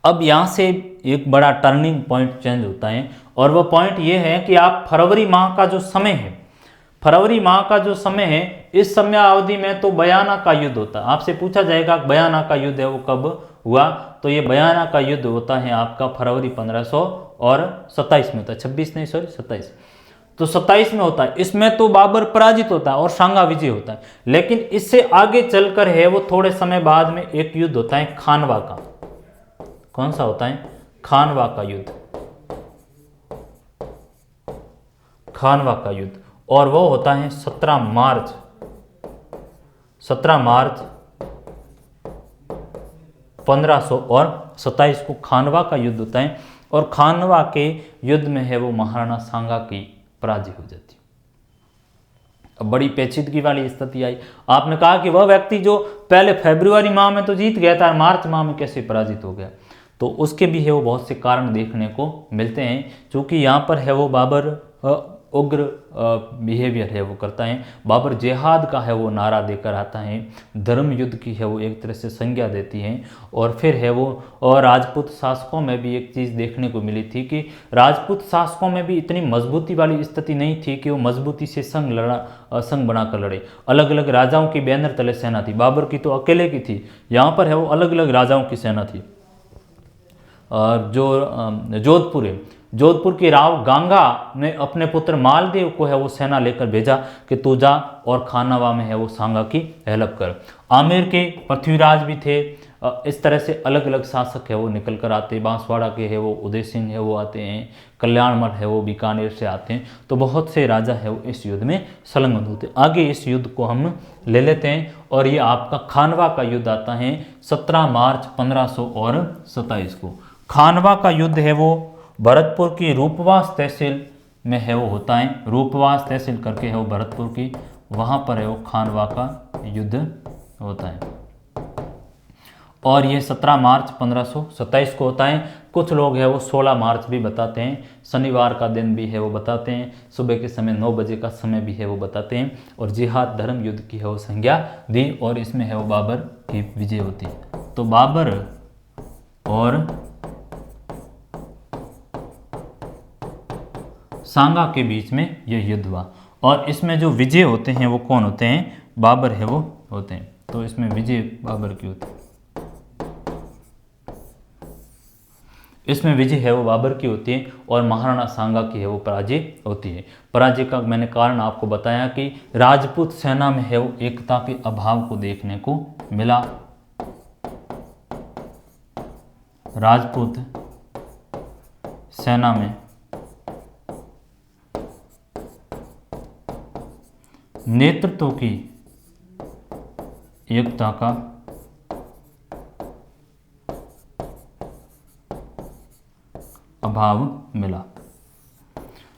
अब यहां से एक बड़ा टर्निंग पॉइंट चेंज होता है, और वो पॉइंट ये है कि आप फरवरी माह का जो समय है, फरवरी माह का जो समय है, इस समय अवधि में तो बयाना का युद्ध होता है। आपसे पूछा जाएगा बयाना का युद्ध है वो कब हुआ, तो ये बयाना का युद्ध होता है आपका फरवरी 1527 में होता है। 26 नहीं, सॉरी 27। तो 27 में होता है। इसमें तो बाबर पराजित होता है और सांगा विजय होता है। लेकिन इससे आगे चलकर है वो थोड़े समय बाद में एक युद्ध होता है खानवा का। कौन सा होता है? खानवा का युद्ध। खानवा का युद्ध, और वो होता है 17 मार्च 1527 को खानवा का युद्ध होता है। और खानवा के युद्ध में है वो महाराणा सांगा की पराजय हो जाती। अब बड़ी पेचीदगी वाली स्थिति आई। आपने कहा कि वह व्यक्ति जो पहले फरवरी माह में तो जीत गया था, मार्च माह में कैसे पराजित हो गया, तो उसके भी है वो बहुत से कारण देखने को मिलते हैं। क्योंकि यहाँ पर है वो बाबर उग्र बिहेवियर है वो करता है। बाबर जिहाद का है वो नारा देकर आता है, धर्म युद्ध की है वो एक तरह से संज्ञा देती है। और फिर है वो, और राजपूत शासकों में भी एक चीज़ देखने को मिली थी कि राजपूत शासकों में भी इतनी मजबूती वाली स्थिति नहीं थी कि वो मजबूती से संघ बनाकर लड़े। अलग अलग राजाओं की बैनर तले सेना थी। बाबर की तो अकेले की थी, यहाँ पर है वो अलग अलग राजाओं की सेना थी। जो जोधपुर है, जोधपुर के राव गांगा ने अपने पुत्र मालदेव को है वो सेना लेकर भेजा कि तू जा और खानवा में है वो सांगा की हेल्प कर। आमेर के पृथ्वीराज भी थे। इस तरह से अलग अलग शासक है वो निकल कर आते। बांसवाड़ा के है वो उदय सिंह है वो आते हैं, कल्याणमल है वो बीकानेर से आते हैं। तो बहुत से राजा है वो इस युद्ध में संलग्न होते। आगे इस युद्ध को हम ले लेते हैं, और ये आपका खानवा का युद्ध आता है 17 मार्च 1527 को। खानवा का युद्ध है वो भरतपुर की रूपवास तहसील में है वो होता है। रूपवास तहसील करके है वो भरतपुर की, वहाँ पर है वो खानवा का युद्ध होता है। और ये 17 मार्च 1527 को होता है। कुछ लोग है वो 16 मार्च भी बताते हैं, शनिवार का दिन भी है वो बताते हैं, सुबह के समय 9 बजे का समय भी है वो बताते हैं। और जिहाद धर्म युद्ध की है वो संज्ञा दी, और इसमें है वो बाबर की विजय होती है। तो बाबर और सांगा के बीच में यह युद्ध हुआ। और इसमें जो विजय होते हैं वो कौन होते हैं, बाबर है वो होते हैं। तो इसमें विजय बाबर की होती है, इसमें विजय है वो बाबर की होती है और महाराणा सांगा की है वो पराजय होती है। पराजय का मैंने कारण आपको बताया कि राजपूत सेना में है वो एकता के अभाव को देखने को मिला। राजपूत सेना में नेतृत्व की एकता का अभाव मिला।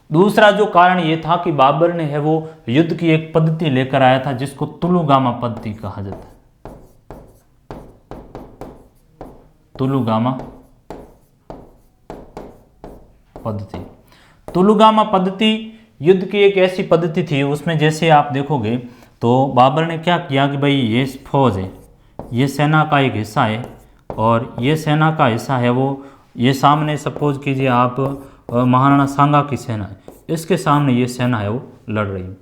दूसरा जो कारण यह था कि बाबर ने है वो युद्ध की एक पद्धति लेकर आया था जिसको तुलुगामा पद्धति कहा जाता है। तुलुगामा पद्धति, तुलुगामा पद्धति युद्ध की एक ऐसी पद्धति थी, उसमें जैसे आप देखोगे तो बाबर ने क्या किया कि भाई ये फौज है, ये सेना का एक हिस्सा है और ये सेना का हिस्सा है वो, ये सामने सपोज कीजिए आप महाराणा सांगा की सेना है, इसके सामने ये सेना है वो लड़ रही है।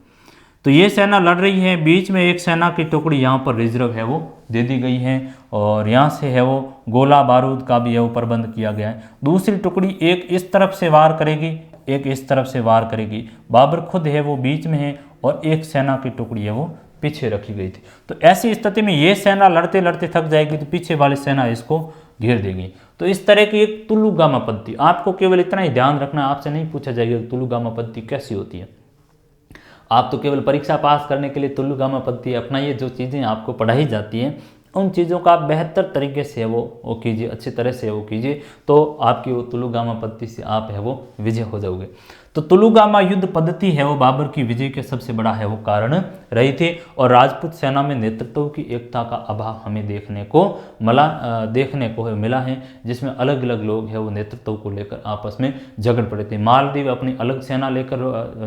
तो ये सेना लड़ रही है, बीच में एक सेना की टुकड़ी यहाँ पर रिजर्व है वो दे दी गई है और यहाँ से है वो गोला बारूद का भी है वो प्रबंध किया गया है। दूसरी टुकड़ी एक इस तरफ से वार करेगी, एक इस तरफ से वार करेगी। बाबर खुद है वो बीच में है और एक सेना की टुकड़ी है वो पीछे रखी गई थी। तो ऐसी स्थिति में ये सेना लड़ते लड़ते थक जाएगी तो पीछे वाली सेना इसको घेर देगी। तो इस तरह की एक तुलुगामा पद्धति, आपको केवल इतना ही ध्यान रखना, आपसे नहीं पूछा जाएगा कि तुलुगामा पद्धति कैसी होती है। आप तो केवल परीक्षा पास करने के लिए तुलुगामा पद्धति अपनाइए, जो चीज़ें आपको पढ़ाई जाती हैं उन चीज़ों का आप बेहतर तरीके से वो कीजिए, अच्छी तरह से वो कीजिए, तो आपकी वो तुलुगामा पद्धति से आप है वो विजय हो जाओगे। तो तुलुगामा युद्ध पद्धति है वो बाबर की विजय के सबसे बड़ा है वो कारण रही थी। और राजपूत सेना में नेतृत्व की एकता का अभाव हमें देखने को मिला है, जिसमें अलग अलग लोग है वो नेतृत्व को लेकर आपस में झगड़ पड़े थे। मालदेव अपनी अलग सेना लेकर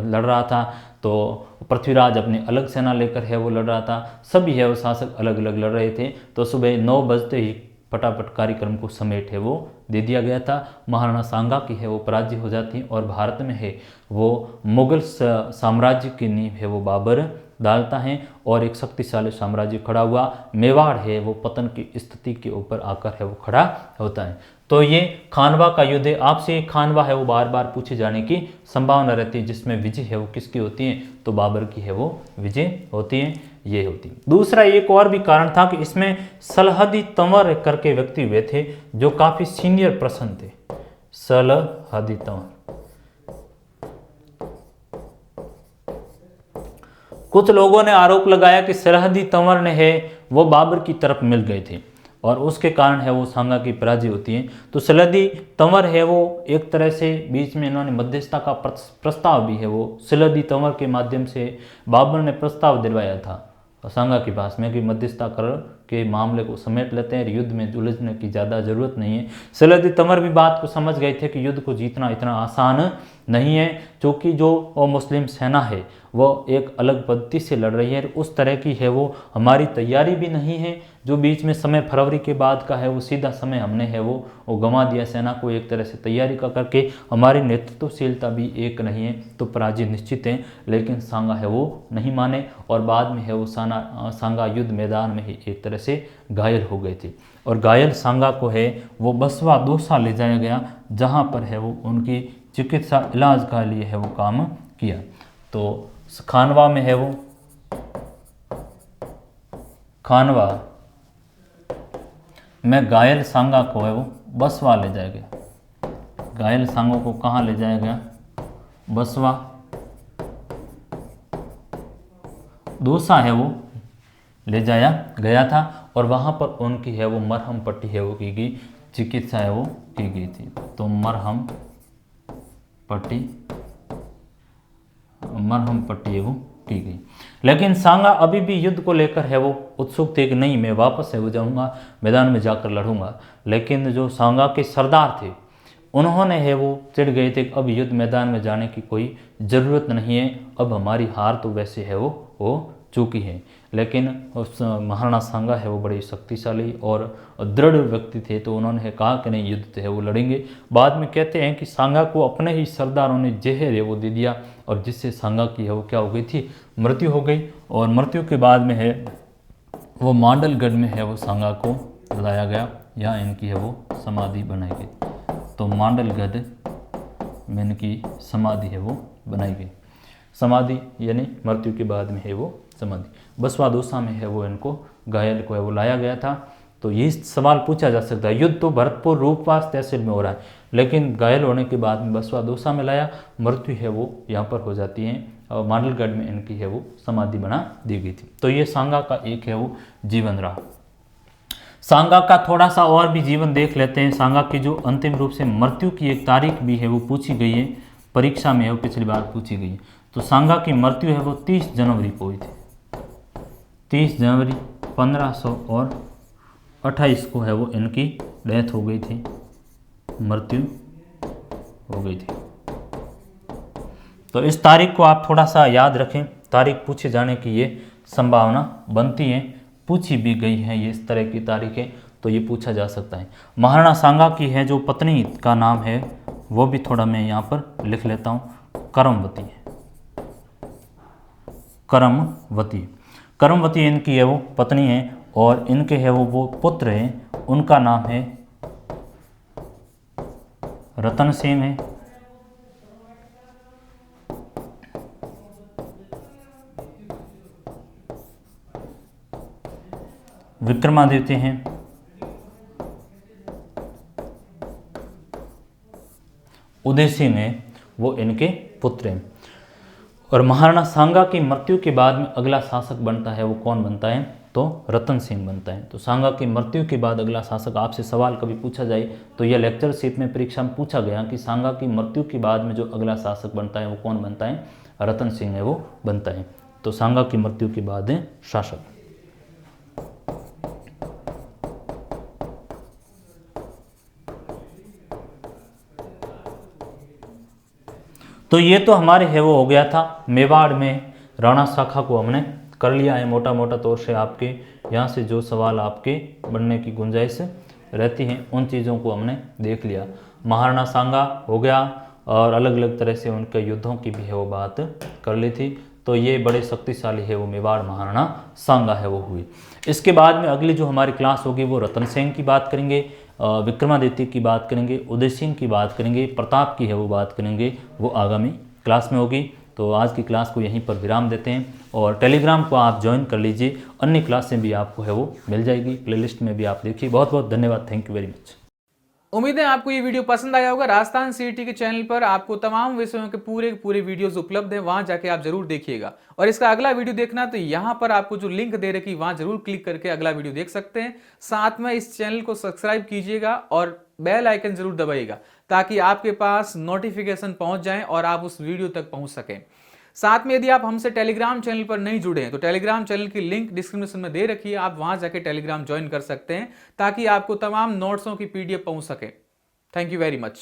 लड़ रहा था, तो पृथ्वीराज अपनी अलग सेना लेकर है वो लड़ रहा था, सभी है वो शासक अलग अलग लड़ रहे थे। तो सुबह 9 बजते ही फटाफट कार्यक्रम को समेट है वो दे दिया गया था। महाराणा सांगा की है वो पराजय हो जाती और भारत में है वो मुगल साम्राज्य की नींव है वो बाबर डालता है और एक शक्तिशाली साम्राज्य खड़ा हुआ। मेवाड़ है वो पतन की स्थिति के ऊपर आकर है वो खड़ा होता है। तो ये खानवा का युद्ध है। आपसे खानवा है वो बार बार पूछे जाने की संभावना रहती है, जिसमें विजय है वो किसकी होती है, तो बाबर की है वो विजय होती है, ये होती है। दूसरा एक और भी कारण था कि इसमें सलहदी तंवर करके व्यक्ति हुए थे जो काफी सीनियर पर्सन थे। सलहदी तंवर, कुछ लोगों ने आरोप लगाया कि सलहदी तंवर ने है वो बाबर की तरफ मिल गए थे और उसके कारण है वो सांगा की पराजय होती है। तो सलहदी तंवर है वो एक तरह से बीच में इन्होंने मध्यस्थता का प्रस्ताव भी है वो सलहदी तंवर के माध्यम से बाबर ने प्रस्ताव दिलवाया था सांगा के पास में कि मध्यस्थता कर के मामले को समेट लेते हैं, युद्ध में उलझने की ज़्यादा जरूरत नहीं है। सलहदी तंवर भी बात को समझ गए थे कि युद्ध को जीतना इतना आसान नहीं है, क्योंकि जो मुस्लिम सेना है वो एक अलग पद्धति से लड़ रही है, उस तरह की है वो हमारी तैयारी भी नहीं है। जो बीच में समय फरवरी के बाद का है वो सीधा समय हमने है वो गंवा दिया सेना को एक तरह से तैयारी का करके, हमारी नेतृत्वशीलता भी एक नहीं है, तो पराजय निश्चित है। लेकिन सांगा है वो नहीं माने और बाद में है वो सांगा युद्ध मैदान में ही एक तरह से घायल हो गए थे और घायल सांगा को है वो बसवा दौसा ले जाया गया, जहाँ पर है वो उनकी चिकित्सा इलाज का लिए है वो काम किया। तो खानवा में है वो खानवा में घायल सांगा को है वो बसवा ले जाया गया। घायल सांगों को कहाँ ले जाया गया, बसवा दौसा है वो ले जाया गया था और वहाँ पर उनकी है वो मरहम पट्टी है वो की गई, चिकित्सा है वो की गई थी। तो मरहम पट्टी है वो की गई। लेकिन सांगा अभी भी युद्ध को लेकर है वो उत्सुक थे कि नहीं मैं वापस है वो जाऊँगा, मैदान में जाकर लड़ूंगा। लेकिन जो सांगा के सरदार थे उन्होंने है वो चिढ़ गए थे कि अब युद्ध मैदान में जाने की कोई ज़रूरत नहीं है, अब हमारी हार तो वैसे है वो चुकी है। लेकिन उस महाराणा सांगा है वो बड़े शक्तिशाली और दृढ़ व्यक्ति थे, तो उन्होंने कहा कि नहीं, युद्ध है वो लड़ेंगे। बाद में कहते हैं कि सांगा को अपने ही सरदारों ने जहर है वो दे दिया, और जिससे सांगा की है वो क्या हो गई थी, मृत्यु हो गई। और मृत्यु के बाद में है वो मांडलगढ़ में है वो सांगा को लाया गया, यहाँ इनकी है वो समाधि बनाई गई। तो मांडलगढ़ में इनकी समाधि है वो बनाई गई। समाधि यानी मृत्यु के बाद में है वो समाधि। बसवादोसा में है वो इनको घायल को है वो लाया गया था। तो ये सवाल पूछा जा सकता है, युद्ध तो भरतपुर रूपवास तहसील में हो रहा है, लेकिन घायल होने के बाद में बसवादोसा में लाया, मृत्यु है वो यहाँ पर हो जाती है, और मांडलगढ़ में इनकी है वो समाधि बना दी गई थी। तो ये सांगा का एक है वो जीवन रहा। सांगा का थोड़ा सा और भी जीवन देख लेते हैं। सांगा की जो अंतिम रूप से मृत्यु की एक तारीख भी है वो पूछी गई है, परीक्षा में है वो पिछली बार पूछी गई है। तो सांगा की मृत्यु है वो 30 जनवरी को हुई थी। 30 जनवरी 1528 को है वो इनकी डेथ हो गई थी, मृत्यु हो गई थी। तो इस तारीख को आप थोड़ा सा याद रखें, तारीख पूछे जाने की ये संभावना बनती है, पूछी भी गई है ये इस तरह की तारीखें, तो ये पूछा जा सकता है। महाराणा सांगा की है जो पत्नी का नाम है वो भी थोड़ा मैं यहाँ पर लिख लेता हूँ, करमवती है। करमवती इनकी है वो पत्नी है, और इनके है वो पुत्र हैं, उनका नाम है रतन सेन है। विक्रमादित्य हैं, उदय सिंह है, वो इनके पुत्र हैं। और महाराणा सांगा की मृत्यु के बाद में अगला शासक बनता है वो कौन बनता है, तो रतन सिंह बनता है। तो सांगा की मृत्यु के बाद अगला शासक, आपसे सवाल कभी पूछा जाए तो यह लेक्चरशिप में परीक्षा में पूछा गया कि सांगा की मृत्यु के बाद में जो अगला शासक बनता है वो कौन बनता है, रतन सिंह है वो बनता है। तो सांगा की मृत्यु के बाद शासक। तो ये तो हमारे है वो हो गया था मेवाड़ में राणा शाखा को हमने कर लिया है मोटा मोटा तौर से। आपके यहाँ से जो सवाल आपके बनने की गुंजाइश रहती है उन चीज़ों को हमने देख लिया। महाराणा सांगा हो गया, और अलग अलग तरह से उनके युद्धों की भी है वो बात कर ली थी। तो ये बड़े शक्तिशाली है वो मेवाड़ महाराणा सांगा है वो हुई। इसके बाद में अगली जो हमारी क्लास होगी वो रतन सेन की बात करेंगे, विक्रमादित्य की बात करेंगे, उदय सिंह की बात करेंगे, प्रताप की है वो बात करेंगे, वो आगामी क्लास में होगी। तो आज की क्लास को यहीं पर विराम देते हैं, और टेलीग्राम को आप ज्वाइन कर लीजिए, अन्य क्लासें भी आपको है वो मिल जाएगी, प्लेलिस्ट में भी आप देखिए। बहुत बहुत धन्यवाद, थैंक यू वेरी मच। उम्मीद है आपको ये वीडियो पसंद आया होगा। राजस्थान सीईटी के चैनल पर आपको तमाम विषयों के पूरे वीडियोस उपलब्ध हैं, वहां जाके आप जरूर देखिएगा। और इसका अगला वीडियो देखना तो यहां पर आपको जो लिंक दे रखी वहां जरूर क्लिक करके अगला वीडियो देख सकते हैं। साथ में इस चैनल को सब्सक्राइब कीजिएगा और बेल आइकन जरूर दबाइएगा, ताकि आपके पास नोटिफिकेशन पहुंच जाए और आप उस वीडियो तक पहुंच सकें। साथ में यदि आप हमसे टेलीग्राम चैनल पर नहीं जुड़े हैं तो टेलीग्राम चैनल की लिंक डिस्क्रिप्शन में दे रखी है, आप वहां जाके टेलीग्राम ज्वाइन कर सकते हैं, ताकि आपको तमाम नोट्सों की PDF पहुंच सके। Thank you very much.